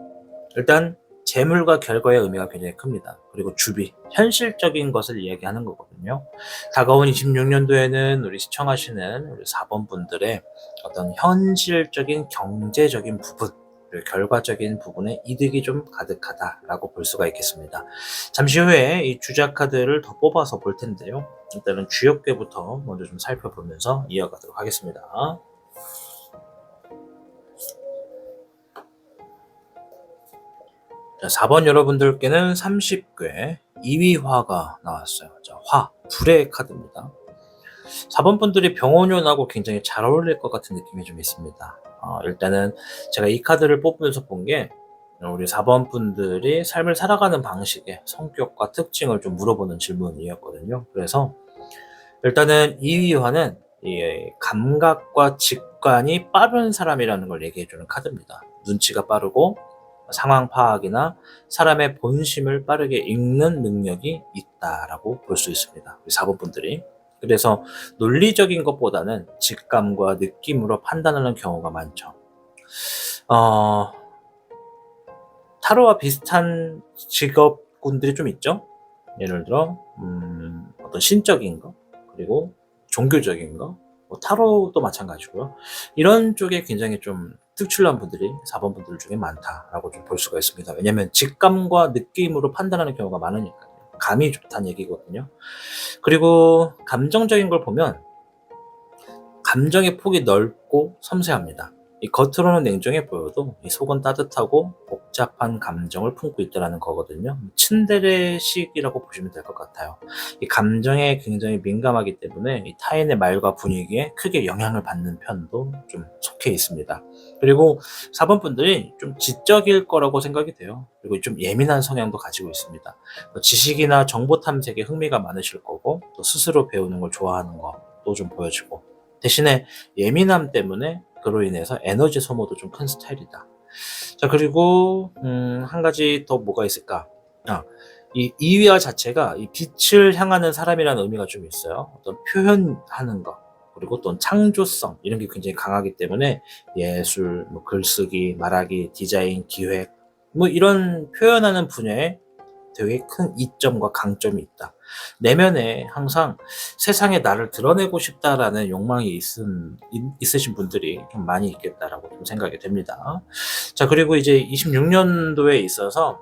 일단 재물과 결과의 의미가 굉장히 큽니다. 그리고 주비, 현실적인 것을 이야기하는 거거든요. 다가온 26년도에는 우리 시청하시는 우리 4번 분들의 어떤 현실적인 경제적인 부분, 그리고 결과적인 부분에 이득이 좀 가득하다라고 볼 수가 있겠습니다. 잠시 후에 이 주작 카드를 더 뽑아서 볼 텐데요. 일단은 주역괴부터 먼저 좀 살펴보면서 이어가도록 하겠습니다. 자, 4번 여러분들께는 30궤 2위 화가 나왔어요. 자, 화, 불의 카드입니다. 4번 분들이 병원연하고 굉장히 잘 어울릴 것 같은 느낌이 좀 있습니다. 일단은 제가 이 카드를 뽑으면서 본 게 우리 4번 분들이 삶을 살아가는 방식의 성격과 특징을 좀 물어보는 질문이었거든요. 그래서 일단은 2위 화는 이 감각과 직관이 빠른 사람이라는 걸 얘기해주는 카드입니다. 눈치가 빠르고 상황 파악이나 사람의 본심을 빠르게 읽는 능력이 있다라고 볼 수 있습니다. 우리 4번 분들이. 그래서 논리적인 것보다는 직감과 느낌으로 판단하는 경우가 많죠. 타로와 비슷한 직업군들이 좀 있죠. 예를 들어 어떤 신적인 거, 그리고 종교적인 거, 뭐 타로도 마찬가지고요. 이런 쪽에 굉장히 좀 특출난 분들이 4번 분들 중에 많다라고 좀 볼 수가 있습니다. 왜냐면 직감과 느낌으로 판단하는 경우가 많으니까요. 감이 좋다는 얘기거든요. 그리고 감정적인 걸 보면 감정의 폭이 넓고 섬세합니다. 이 겉으로는 냉정해 보여도 이 속은 따뜻하고 복잡한 감정을 품고 있다는 거거든요. 츤데레식이라고 보시면 될 것 같아요. 이 감정에 굉장히 민감하기 때문에 이 타인의 말과 분위기에 크게 영향을 받는 편도 좀 속해 있습니다. 그리고 4번 분들이 좀 지적일 거라고 생각이 돼요. 그리고 좀 예민한 성향도 가지고 있습니다. 지식이나 정보 탐색에 흥미가 많으실 거고 또 스스로 배우는 걸 좋아하는 것도 좀 보여지고 대신에 예민함 때문에 그로 인해서 에너지 소모도 좀 큰 스타일이다. 자, 그리고 한 가지 더 뭐가 있을까? 이 이위화 자체가 이 빛을 향하는 사람이라는 의미가 좀 있어요. 어떤 표현하는 거, 그리고 또 창조성 이런 게 굉장히 강하기 때문에 예술, 뭐 글쓰기, 말하기, 디자인, 기획 뭐 이런 표현하는 분야에 되게 큰 이점과 강점이 있다. 내면에 항상 세상에 나를 드러내고 싶다라는 욕망이 있으신 분들이 좀 많이 있겠다라고 좀 생각이 됩니다. 자, 그리고 이제 26년도에 있어서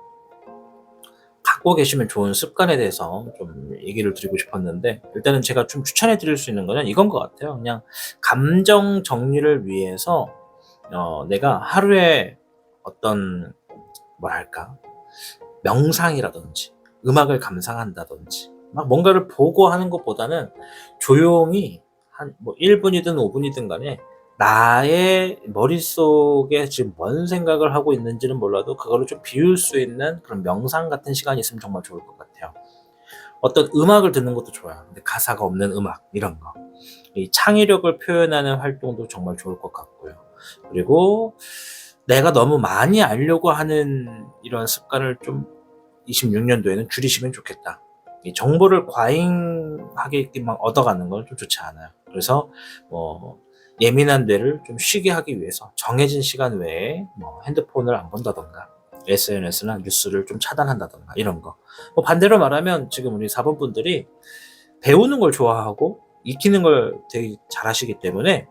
갖고 계시면 좋은 습관에 대해서 좀 얘기를 드리고 싶었는데, 일단은 제가 좀 추천해 드릴 수 있는 거는 이건 것 같아요. 그냥 감정 정리를 위해서, 내가 하루에 어떤, 뭐랄까, 명상이라든지 음악을 감상한다든지 막 뭔가를 보고 하는 것보다는 조용히 한 뭐 1분이든 5분이든 간에 나의 머릿속에 지금 뭔 생각을 하고 있는지는 몰라도 그거를 좀 비울 수 있는 그런 명상 같은 시간이 있으면 정말 좋을 것 같아요. 어떤 음악을 듣는 것도 좋아요. 근데 가사가 없는 음악 이런 거. 이 창의력을 표현하는 활동도 정말 좋을 것 같고요. 그리고 내가 너무 많이 알려고 하는 이런 습관을 좀 26년도에는 줄이시면 좋겠다. 이 정보를 과잉하게 막 얻어가는 건 좀 좋지 않아요. 그래서 뭐 예민한 뇌를 좀 쉬게 하기 위해서 정해진 시간 외에 뭐 핸드폰을 안 본다던가 SNS나 뉴스를 좀 차단한다던가 이런 거. 뭐 반대로 말하면 지금 우리 4번 분들이 배우는 걸 좋아하고 익히는 걸 되게 잘하시기 때문에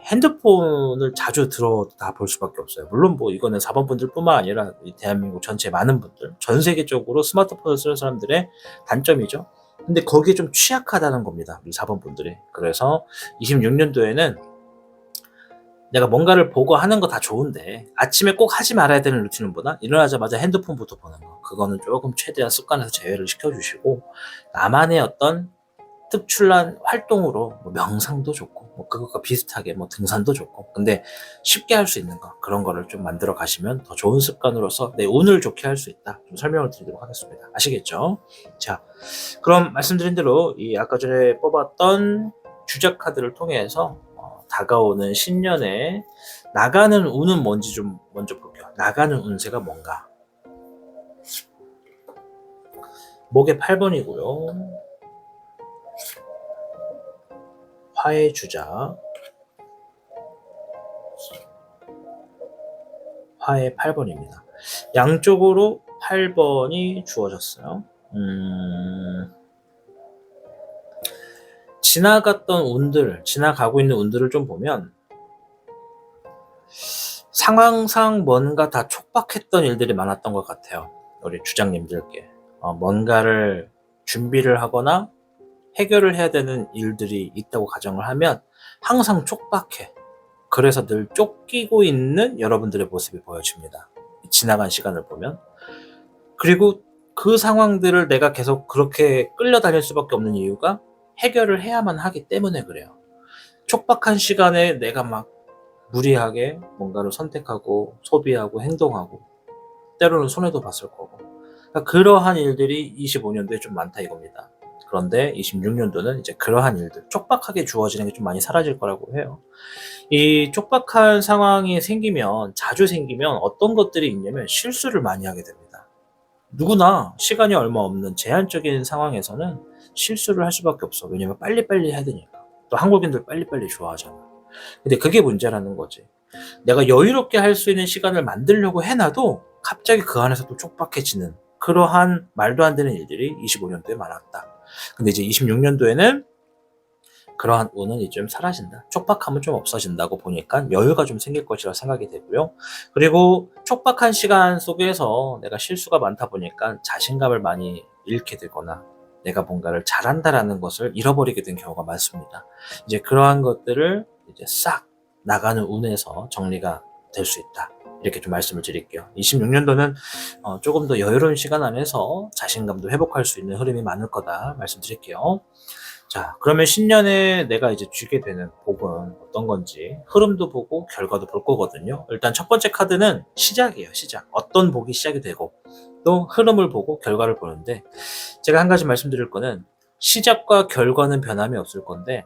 핸드폰을 자주 들어다 볼 수밖에 없어요. 물론 뭐 이거는 4번 분들뿐만 아니라 이 대한민국 전체 많은 분들, 전 세계적으로 스마트폰을 쓰는 사람들의 단점이죠. 근데 거기에 좀 취약하다는 겁니다. 이 4번 분들이. 그래서 26년도에는 내가 뭔가를 보고 하는 거 다 좋은데 아침에 꼭 하지 말아야 되는 루틴보다 일어나자마자 핸드폰부터 보는 거. 그거는 조금 최대한 습관에서 제외를 시켜주시고 나만의 어떤 특출난 활동으로 뭐 명상도 좋고 뭐 그것과 비슷하게 뭐 등산도 좋고 근데 쉽게 할 수 있는 거 그런 거를 좀 만들어 가시면 더 좋은 습관으로서 내 운을 좋게 할 수 있다. 좀 설명을 드리도록 하겠습니다. 아시겠죠? 자, 그럼 말씀드린 대로 이 아까 전에 뽑았던 주작 카드를 통해서 다가오는 신년에 나가는 운은 뭔지 좀 먼저 볼게요. 나가는 운세가 뭔가. 목에 8번이고요. 화의 주자, 화의 8번입니다. 양쪽으로 8번이 주어졌어요. 지나갔던 운들, 지나가고 있는 운들을 좀 보면 상황상 뭔가 다 촉박했던 일들이 많았던 것 같아요. 우리 주장님들께. 뭔가를 준비를 하거나 해결을 해야 되는 일들이 있다고 가정을 하면 항상 촉박해. 그래서 늘 쫓기고 있는 여러분들의 모습이 보여집니다. 지나간 시간을 보면. 그리고 그 상황들을 내가 계속 그렇게 끌려다닐 수밖에 없는 이유가 해결을 해야만 하기 때문에 그래요. 촉박한 시간에 내가 막 무리하게 뭔가를 선택하고 소비하고 행동하고 때로는 손해도 봤을 거고 그러니까 그러한 일들이 25년도에 좀 많다 이겁니다. 그런데 26년도는 이제 그러한 일들 촉박하게 주어지는 게 좀 많이 사라질 거라고 해요. 이 촉박한 상황이 생기면 자주 생기면 어떤 것들이 있냐면 실수를 많이 하게 됩니다. 누구나 시간이 얼마 없는 제한적인 상황에서는 실수를 할 수밖에 없어. 왜냐면 빨리빨리 해야 되니까. 또 한국인들 빨리빨리 좋아하잖아. 근데 그게 문제라는 거지. 내가 여유롭게 할 수 있는 시간을 만들려고 해놔도 갑자기 그 안에서 또 촉박해지는 그러한 말도 안 되는 일들이 25년도에 많았다. 근데 이제 26년도에는 그러한 운은 이제 좀 사라진다. 촉박함은 좀 없어진다고 보니까 여유가 좀 생길 것이라 생각이 되고요. 그리고 촉박한 시간 속에서 내가 실수가 많다 보니까 자신감을 많이 잃게 되거나 내가 뭔가를 잘한다라는 것을 잃어버리게 된 경우가 많습니다. 이제 그러한 것들을 이제 싹 나가는 운에서 정리가 될 수 있다. 이렇게 좀 말씀을 드릴게요. 26년도는 조금 더 여유로운 시간 안에서 자신감도 회복할 수 있는 흐름이 많을 거다 말씀드릴게요. 자, 그러면 신년에 내가 이제 쥐게 되는 복은 어떤 건지 흐름도 보고 결과도 볼 거거든요. 일단 첫 번째 카드는 시작이에요. 시작. 어떤 복이 시작이 되고 또 흐름을 보고 결과를 보는데, 제가 한 가지 말씀드릴 거는 시작과 결과는 변함이 없을 건데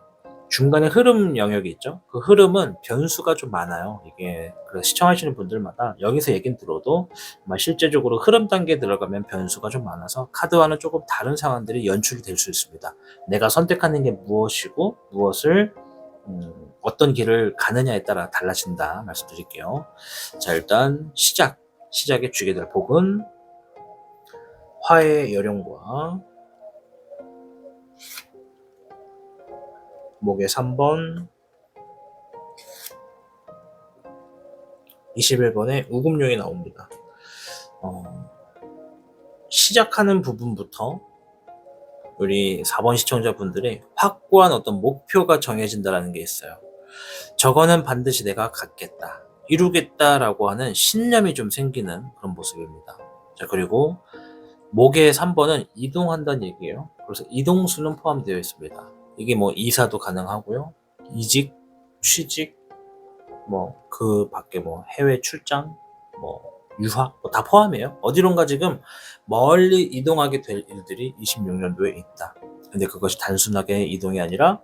중간에 흐름 영역이 있죠. 그 흐름은 변수가 좀 많아요. 이게 그 시청하시는 분들마다 여기서 얘기는 들어도 실제적으로 흐름 단계에 들어가면 변수가 좀 많아서 카드와는 조금 다른 상황들이 연출이 될 수 있습니다. 내가 선택하는 게 무엇이고 무엇을 어떤 길을 가느냐에 따라 달라진다 말씀드릴게요. 자, 일단 시작에 주게 될 복은 화의 여령과 목의 3번, 21번에 우금룡이 나옵니다. 시작하는 부분부터 우리 4번 시청자분들이 확고한 어떤 목표가 정해진다는 게 있어요. 저거는 반드시 내가 갖겠다, 이루겠다라고 하는 신념이 좀 생기는 그런 모습입니다. 자, 그리고 목의 3번은 이동한다는 얘기예요. 그래서 이동수는 포함되어 있습니다. 이게 뭐 이사도 가능하고요. 이직, 취직, 뭐 그 밖에 뭐 해외 출장, 뭐 유학 뭐 다 포함해요. 어디론가 지금 멀리 이동하게 될 일들이 26년도에 있다. 근데 그것이 단순하게 이동이 아니라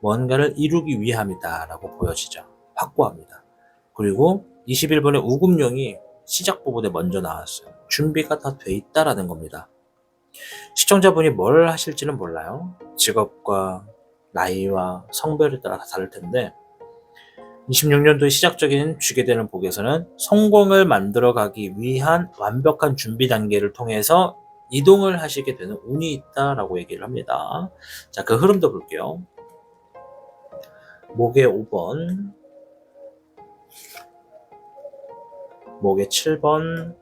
뭔가를 이루기 위함이다라고 보여지죠. 확고합니다. 그리고 21번의 우금룡이 시작 부분에 먼저 나왔어요. 준비가 다 돼 있다라는 겁니다. 시청자분이 뭘 하실지는 몰라요. 직업과 나이와 성별에 따라 다 다를 텐데 26년도의 시작적인 쥐게 되는 복에서는 성공을 만들어가기 위한 완벽한 준비 단계를 통해서 이동을 하시게 되는 운이 있다라고 얘기를 합니다. 자, 그 흐름도 볼게요. 목의 5번, 목의 7번,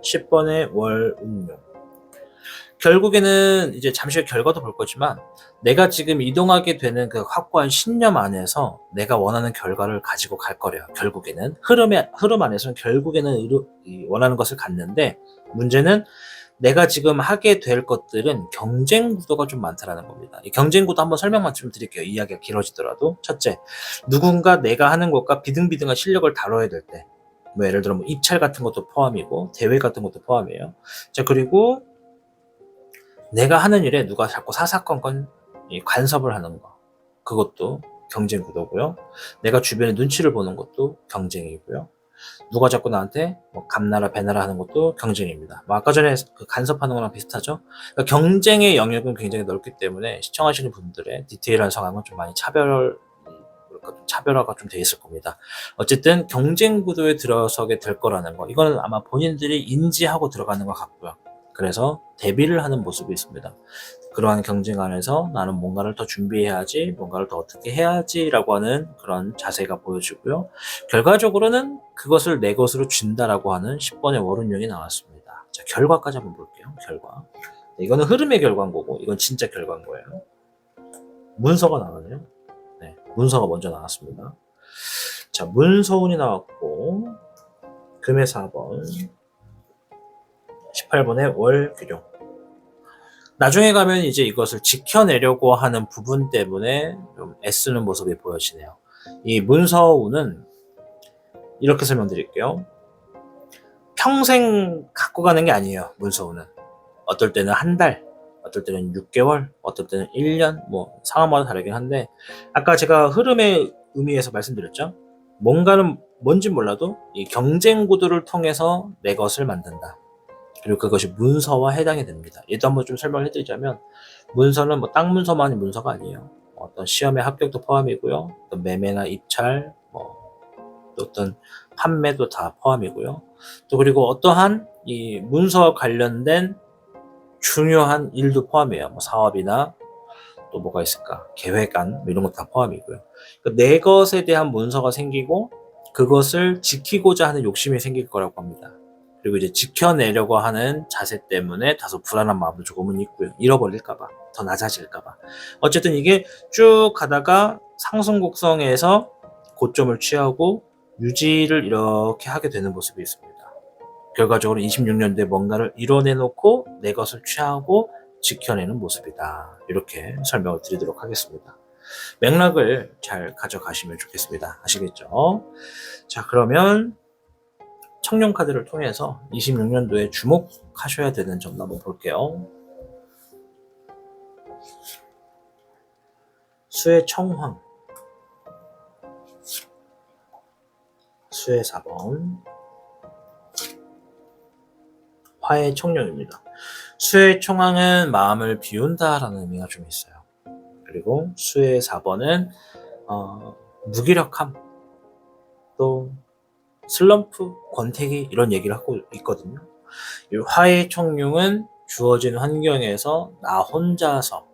10번의 월운용. 결국에는 이제 잠시 후 결과도 볼 거지만 내가 지금 이동하게 되는 그 확고한 신념 안에서 내가 원하는 결과를 가지고 갈 거래요. 결국에는 흐름 안에서는 결국에는 원하는 것을 갖는데, 문제는 내가 지금 하게 될 것들은 경쟁 구도가 좀 많다라는 겁니다. 이 경쟁 구도 한번 설명만 좀 드릴게요. 이야기가 길어지더라도. 첫째, 누군가 내가 하는 것과 비등비등한 실력을 다뤄야 될 때, 뭐 예를 들어 뭐 입찰 같은 것도 포함이고 대회 같은 것도 포함이에요. 자, 그리고 내가 하는 일에 누가 자꾸 사사건건 간섭을 하는 거, 그것도 경쟁 구도고요. 내가 주변에 눈치를 보는 것도 경쟁이고요. 누가 자꾸 나한테 뭐 감나라 배나라 하는 것도 경쟁입니다. 뭐 아까 전에 그 간섭하는 거랑 비슷하죠. 그러니까 경쟁의 영역은 굉장히 넓기 때문에 시청하시는 분들의 디테일한 상황은 좀 많이 차별화가 좀 돼 있을 겁니다. 어쨌든 경쟁 구도에 들어서게 될 거라는 거, 이거는 아마 본인들이 인지하고 들어가는 것 같고요. 그래서 대비를 하는 모습이 있습니다. 그러한 경쟁 안에서 나는 뭔가를 더 준비해야지, 뭔가를 더 어떻게 해야지라고 하는 그런 자세가 보여지고요. 결과적으로는 그것을 내 것으로 준다라고 하는 10번의 월운용이 나왔습니다. 자, 결과까지 한번 볼게요. 결과. 이거는 흐름의 결과인 거고, 이건 진짜 결과인 거예요. 문서가 나오네요. 네, 문서가 먼저 나왔습니다. 자, 문서운이 나왔고, 금의 4번, 18번의 월규룡. 나중에 가면 이제 이것을 지켜내려고 하는 부분 때문에 좀 애쓰는 모습이 보여지네요. 이 문서운은 이렇게 설명드릴게요. 평생 갖고 가는 게 아니에요. 문서운은 어떨 때는 한 달, 어떨 때는 6개월, 어떨 때는 1년, 뭐 상황마다 다르긴 한데, 아까 제가 흐름의 의미에서 말씀드렸죠. 뭔가는 뭔지 몰라도 이 경쟁 구도를 통해서 내 것을 만든다. 그리고 그것이 문서와 해당이 됩니다. 얘도 한번 좀 설명을 해드리자면, 문서는 뭐 땅 문서만이 문서가 아니에요. 어떤 시험의 합격도 포함이고요. 어떤 매매나 입찰, 또 어떤 판매도 다 포함이고요. 또 그리고 어떠한 이 문서와 관련된 중요한 일도 포함해요. 뭐 사업이나 또 뭐가 있을까? 계획안 뭐 이런 거 다 포함이고요. 내 것에 대한 문서가 생기고 그것을 지키고자 하는 욕심이 생길 거라고 합니다. 그리고 이제 지켜내려고 하는 자세 때문에 다소 불안한 마음도 조금은 있고요. 잃어버릴까 봐, 더 낮아질까 봐. 어쨌든 이게 쭉 가다가 상승곡성에서 고점을 취하고 유지를 이렇게 하게 되는 모습이 있습니다. 결과적으로 26년도에 뭔가를 이뤄내놓고 내 것을 취하고 지켜내는 모습이다. 이렇게 설명을 드리도록 하겠습니다. 맥락을 잘 가져가시면 좋겠습니다. 아시겠죠? 자, 그러면 청룡 카드를 통해서 26년도에 주목하셔야 되는 점 한번 볼게요. 수의 청황, 수의 4번, 화의 청룡입니다. 수의 청황은 마음을 비운다라는 의미가 좀 있어요. 그리고 수의 4번은 무기력함, 또 슬럼프, 권태기 이런 얘기를 하고 있거든요. 이 화의 청룡은 주어진 환경에서 나 혼자서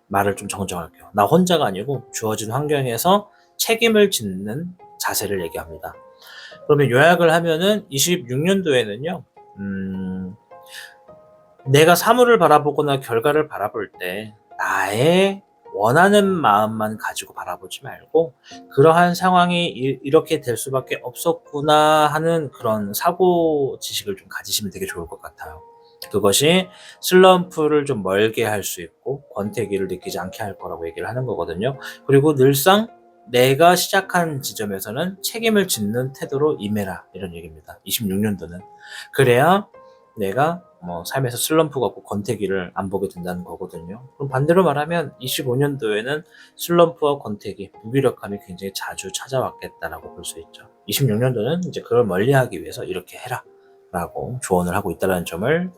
말을 좀 정정할게요. 나 혼자가 아니고 주어진 환경에서 책임을 짓는 자세를 얘기합니다. 그러면 요약을 하면은 26년도에는요. 내가 사물을 바라보거나 결과를 바라볼 때 나의 원하는 마음만 가지고 바라보지 말고 그러한 상황이 이렇게 될 수밖에 없었구나 하는 그런 사고 지식을 좀 가지시면 되게 좋을 것 같아요. 그것이 슬럼프를 좀 멀게 할 수 있고 권태기를 느끼지 않게 할 거라고 얘기를 하는 거거든요. 그리고 늘상 내가 시작한 지점에서는 책임을 짓는 태도로 임해라 이런 얘기입니다. 26년도는. 그래야 내가 삶에서 슬럼프가 없고 권태기를 안 보게 된다는 거거든요. 그럼 반대로 말하면 25년도에는 슬럼프와 권태기, 무기력함이 굉장히 자주 찾아왔겠다라고 볼 수 있죠. 26년도는 이제 그걸 멀리하기 위해서 이렇게 해라 라고 조언을 하고 있다는 점을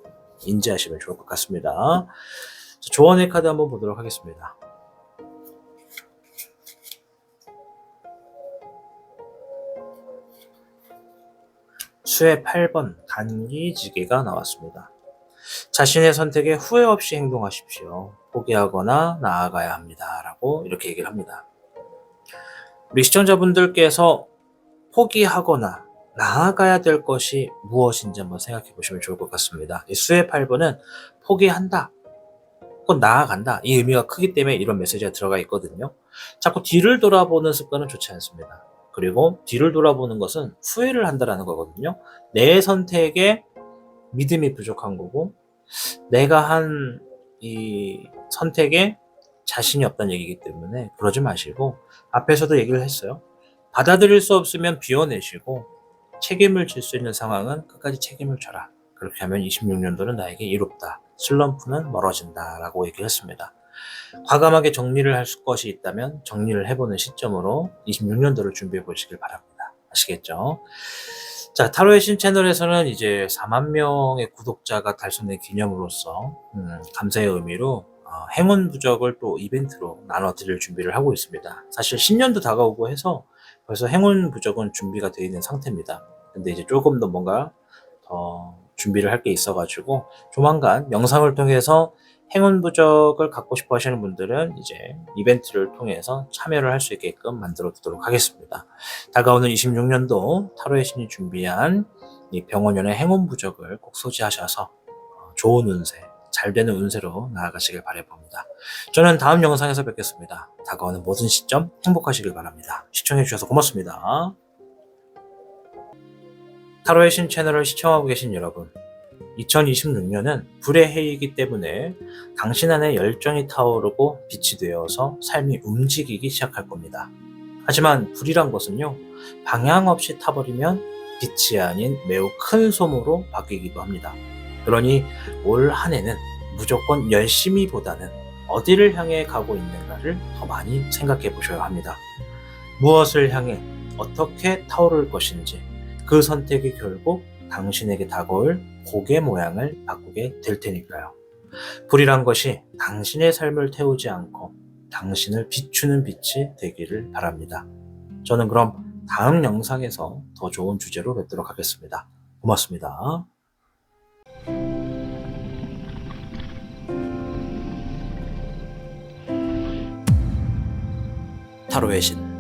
인지하시면 좋을 것 같습니다. 조언의 카드 한번 보도록 하겠습니다. 수의 8번 단기지계가 나왔습니다. 자신의 선택에 후회 없이 행동하십시오. 포기하거나 나아가야 합니다. 라고 이렇게 얘기를 합니다. 우리 시청자분들께서 포기하거나 나아가야 될 것이 무엇인지 한번 생각해 보시면 좋을 것 같습니다. 이 수의 8번은 포기한다, 혹은 나아간다 이 의미가 크기 때문에 이런 메시지가 들어가 있거든요. 자꾸 뒤를 돌아보는 습관은 좋지 않습니다. 그리고 뒤를 돌아보는 것은 후회를 한다라는 거거든요. 내 선택에 믿음이 부족한 거고 내가 한 이 선택에 자신이 없다는 얘기이기 때문에 그러지 마시고 앞에서도 얘기를 했어요. 받아들일 수 없으면 비워내시고 책임을 질 수 있는 상황은 끝까지 책임을 져라. 그렇게 하면 26년도는 나에게 이롭다. 슬럼프는 멀어진다. 라고 얘기를 했습니다. 과감하게 정리를 할 것이 있다면 정리를 해보는 시점으로 26년도를 준비해 보시길 바랍니다. 아시겠죠? 자, 타로의 신 채널에서는 이제 4만 명의 구독자가 달성된 기념으로서 감사의 의미로 행운 부적을 또 이벤트로 나눠드릴 준비를 하고 있습니다. 사실 신년도 다가오고 해서 벌써 행운 부적은 준비가 되어 있는 상태입니다. 근데 이제 조금 더 뭔가 더 준비를 할 게 있어가지고 조만간 영상을 통해서 행운 부적을 갖고 싶어 하시는 분들은 이제 이벤트를 통해서 참여를 할 수 있게끔 만들어 두도록 하겠습니다. 다가오는 26년도 타로의 신이 준비한 이 병원연의 행운 부적을 꼭 소지하셔서 좋은 운세, 잘 되는 운세로 나아가시길 바라봅니다. 저는 다음 영상에서 뵙겠습니다. 다가오는 모든 시점 행복하시길 바랍니다. 시청해주셔서 고맙습니다. 타로의 신 채널을 시청하고 계신 여러분, 2026년은 불의 해이기 때문에 당신 안에 열정이 타오르고 빛이 되어서 삶이 움직이기 시작할 겁니다. 하지만 불이란 것은요, 방향 없이 타버리면 빛이 아닌 매우 큰 솜으로 바뀌기도 합니다. 그러니 올 한 해는 무조건 열심히보다는 어디를 향해 가고 있는가를 더 많이 생각해 보셔야 합니다. 무엇을 향해 어떻게 타오를 것인지 그 선택이 결국 당신에게 다가올 복의 모양을 바꾸게 될 테니까요. 불이란 것이 당신의 삶을 태우지 않고 당신을 비추는 빛이 되기를 바랍니다. 저는 그럼 다음 영상에서 더 좋은 주제로 뵙도록 하겠습니다. 고맙습니다. 타로의 신